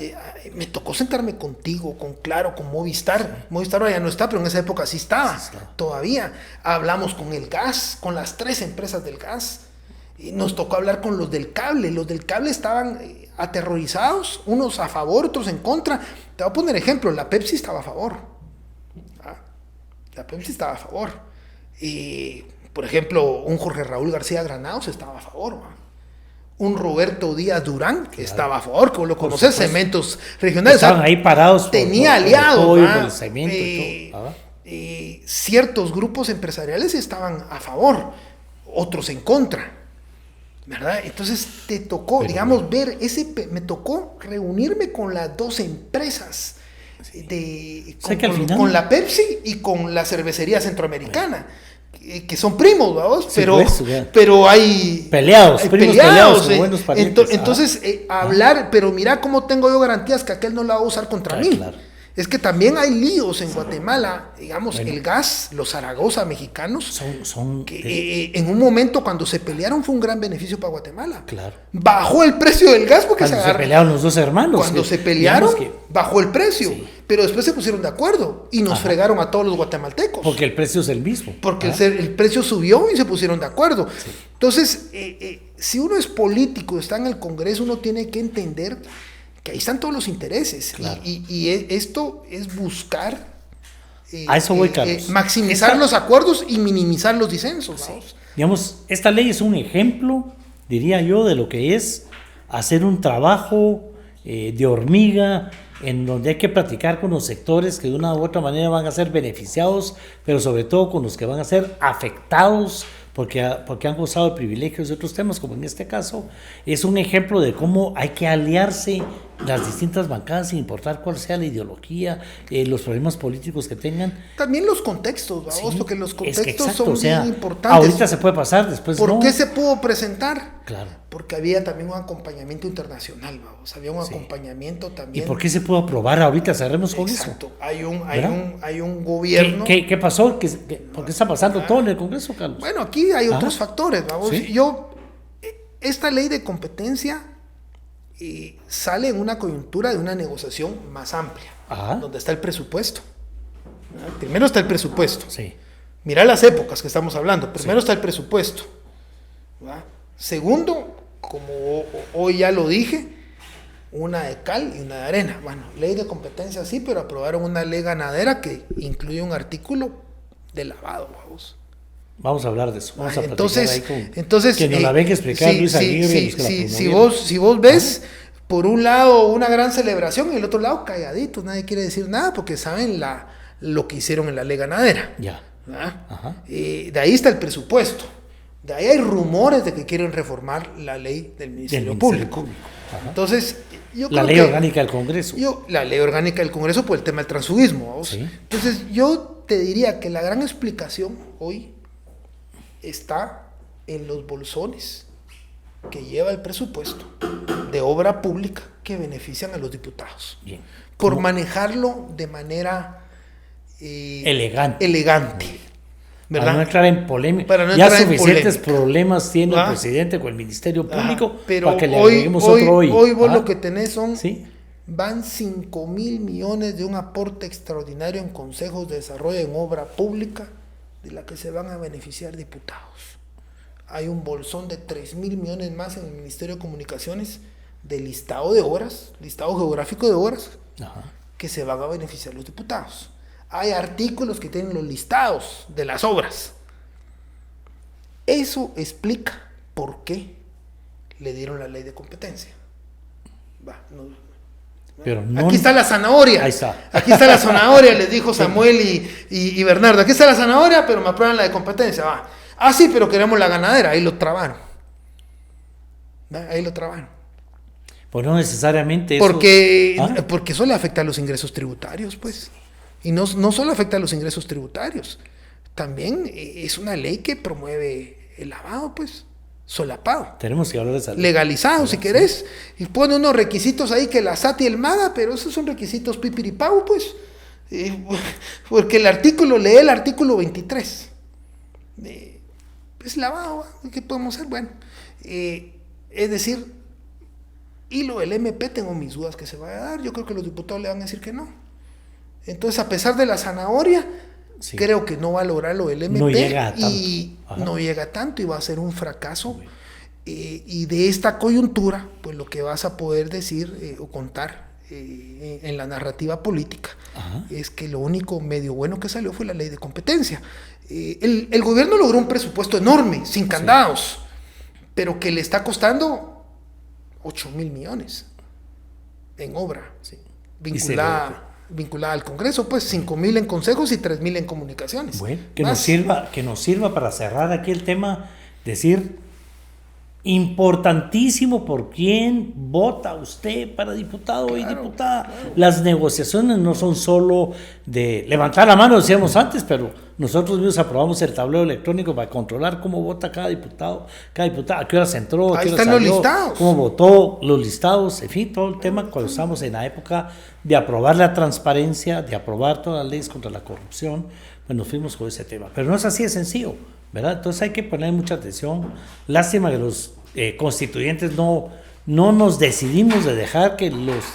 Me tocó sentarme contigo, con Claro, con Movistar. Movistar ahora ya no está, pero en esa época sí estaba. Todavía. Hablamos con el gas, con las 3 empresas del gas. Y nos tocó hablar con los del cable. Los del cable estaban aterrorizados, unos a favor, otros en contra. Te voy a poner ejemplo, la Pepsi estaba a favor. La Pepsi estaba a favor. Por ejemplo, un Jorge Raúl García Granados estaba a favor. Un Roberto Díaz Durán, que estaba a favor, que vos lo conoces, Cementos Regionales. Estaban ahí parados. Tenía por aliados. el apoyo, por el cemento y todo. Ciertos grupos empresariales estaban a favor, otros en contra. ¿Verdad? Entonces te tocó, digamos, ver me tocó reunirme con las 2 empresas, con la Pepsi y con la cervecería centroamericana, que son primos, ¿vamos? Sí, pero hay peleados, primos peleados, buenos parientes. Entonces, hablar, pero mira cómo tengo yo garantías que aquel no la va a usar contra mí. Claro. Es que también hay líos en Guatemala, digamos, el gas, los Zaragoza mexicanos, que en un momento cuando se pelearon fue un gran beneficio para Guatemala. Claro. Bajó el precio del gas porque se pelearon los 2 hermanos. Cuando se pelearon, bajó el precio, pero después se pusieron de acuerdo y nos fregaron a todos los guatemaltecos. Porque el precio es el mismo. Porque el precio subió y se pusieron de acuerdo. Sí. Entonces, si uno es político, está en el Congreso, uno tiene que entender que ahí están todos los intereses. Claro. Y esto es buscar a eso voy, Carlos. Maximizar los acuerdos y minimizar los disensos. Sí. Digamos, esta ley es un ejemplo, diría yo, de lo que es hacer un trabajo de hormiga, en donde hay que platicar con los sectores que de una u otra manera van a ser beneficiados, pero sobre todo con los que van a ser afectados porque han gozado de privilegios de otros temas, como en este caso. Es un ejemplo de cómo hay que aliarse las distintas bancadas sin importar cuál sea la ideología, los problemas políticos que tengan. También los contextos, ¿vamos? Sí, porque los contextos son bien importantes. Ahorita se puede pasar, después ¿Por no. qué se pudo presentar? Claro. Porque había también un acompañamiento internacional, ¿vamos? Había un acompañamiento también. ¿Y por qué se pudo aprobar ahorita? Cerremos con Exacto. eso. Hay un gobierno. ¿Qué pasó? ¿Por qué está pasando todo en el Congreso, Carlos? Bueno, aquí hay otros factores, ¿vamos? ¿Sí? Esta ley de competencia sale en una coyuntura de una negociación más amplia, donde está el presupuesto. Primero está el presupuesto. Sí. Mira las épocas que estamos hablando. Primero está el presupuesto. ¿Verdad? Segundo, como hoy ya lo dije, una de cal y una de arena. Bueno, ley de competencia sí, pero aprobaron una ley ganadera que incluye un artículo de lavado, vamos. Vamos a hablar de eso. Vamos a entonces, ahí con entonces que nos la venga a explicar Luis Aguirre. Si vos ves, por un lado, una gran celebración y el otro lado, calladitos, nadie quiere decir nada porque saben lo que hicieron en la ley ganadera. Ya. De ahí está el presupuesto. De ahí hay rumores de que quieren reformar la ley del Ministerio Público. Entonces, La ley orgánica del Congreso. La ley orgánica del Congreso por el tema del transfugismo. Sí. Entonces, yo te diría que la gran explicación hoy está en los bolsones que lleva el presupuesto de obra pública que benefician a los diputados. Bien. Por manejarlo de manera elegante. ¿Verdad? Para no entrar en polémica. Ya suficientes problemas tiene el presidente con el Ministerio Público pero para que le agreguemos otro hoy. Hoy vos lo que tenés son... ¿Sí? Van 5,000 millones de un aporte extraordinario en consejos de desarrollo en obra pública de la que se van a beneficiar diputados. Hay un bolsón de 3,000 millones más en el Ministerio de Comunicaciones de listado de obras, listado geográfico de obras, que se van a beneficiar los diputados. Hay artículos que tienen los listados de las obras. Eso explica por qué le dieron la ley de competencia. Pero no, aquí está la zanahoria. Ahí está. Aquí está la zanahoria, les dijo Samuel y Bernardo. Aquí está la zanahoria, pero me aprueban la de competencia. Sí, pero queremos la ganadera. Ahí lo trabaron. Ahí lo trabaron. Pues no necesariamente eso. Porque eso le afecta a los ingresos tributarios, pues. Y no solo afecta a los ingresos tributarios. También es una ley que promueve el lavado, pues. Solapado. Tenemos que hablar de esa ley. Legalizado, si querés. Y pone unos requisitos ahí que la SAT y el MADA, pero esos son requisitos pipiripau, pues. Porque lee el artículo 23. Es lavado, ¿qué podemos hacer? Bueno, es decir, y lo del MP tengo mis dudas que se vaya a dar. Yo creo que los diputados le van a decir que no. Entonces, a pesar de la zanahoria, creo que no va a lograr lo del MP. No llega a tanto. No llega a tanto y va a ser un fracaso. Y de esta coyuntura, pues lo que vas a poder decir o contar en la narrativa política es que lo único medio bueno que salió fue la ley de competencia. El gobierno logró un presupuesto enorme, sin candados, pero que le está costando 8,000 millones en obra, vinculada al Congreso, pues 5,000 en consejos y 3,000 en comunicaciones. Bueno, que nos sirva para cerrar aquí el tema, decir, importantísimo por quién vota usted para diputado y diputada. Claro. Las negociaciones no son solo de levantar la mano, decíamos antes, pero nosotros mismos aprobamos el tablero electrónico para controlar cómo vota cada diputado, a qué hora se entró, a qué hora salió, los listados. Cómo votó, los listados, en fin, todo el tema cuando estamos en la época de aprobar la transparencia, de aprobar todas las leyes contra la corrupción, pues nos fuimos con ese tema. Pero no es así de sencillo, ¿verdad? Entonces hay que poner mucha atención. Lástima que los constituyentes no nos decidimos de dejar que los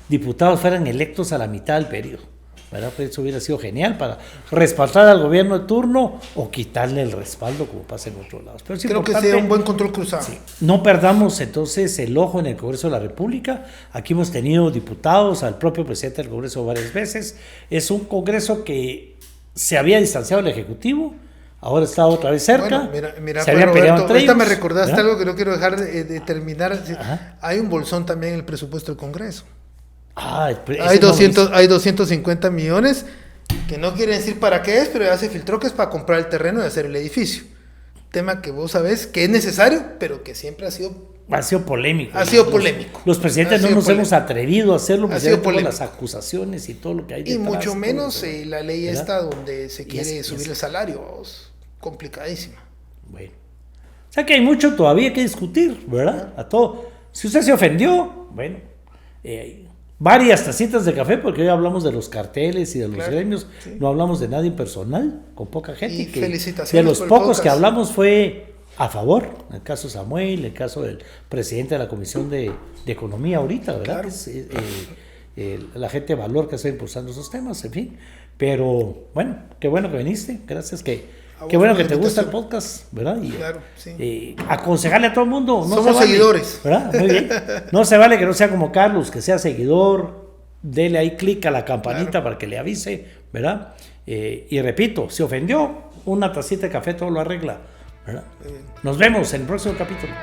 diputados fueran electos a la mitad del periodo, ¿verdad? Pues eso hubiera sido genial para respaldar al gobierno de turno o quitarle el respaldo como pasa en otros lados. Pero creo que sea un buen control cruzado. Sí, no perdamos entonces el ojo en el Congreso de la República. Aquí hemos tenido diputados, al propio presidente del Congreso varias veces. Es un Congreso que se había distanciado del Ejecutivo. Ahora está otra vez cerca. Bueno, mira, se había peleado entre ellos. Ahorita me recordaste algo que no quiero dejar de terminar. Hay un bolsón también en el presupuesto del Congreso. Hay 250 millones, que no quieren decir para qué es, pero ya se filtró que es para comprar el terreno y hacer el edificio. Tema que vos sabés que es necesario, pero que siempre ha sido polémico. Ha sido polémico. Los presidentes no nos hemos atrevido a hacerlo, porque las acusaciones y todo lo que hay detrás. Y mucho menos la ley esta donde se quiere subir el salario. Complicadísima. Bueno. O sea que hay mucho todavía que discutir, ¿verdad? A todo. Si usted se ofendió, bueno, varias tacitas de café, porque hoy hablamos de los carteles y de los gremios, no hablamos de nadie personal, con poca gente. Y felicitaciones. De los pocos que hablamos fue a favor, en el caso de Samuel, en el caso del presidente de la Comisión de Economía ahorita, ¿verdad? Claro. La gente de valor que está impulsando esos temas, en fin. Pero bueno, qué bueno que viniste, gracias Qué bueno que te gusta el podcast, ¿verdad? Y, claro, sí. Aconsejarle a todo el mundo. No somos seguidores. ¿Verdad? Muy bien. No se vale que no sea como Carlos, que sea seguidor. Dele ahí clic a la campanita para que le avise, ¿verdad? Y repito, si ofendió, una tacita de café todo lo arregla, ¿verdad? Nos vemos en el próximo capítulo.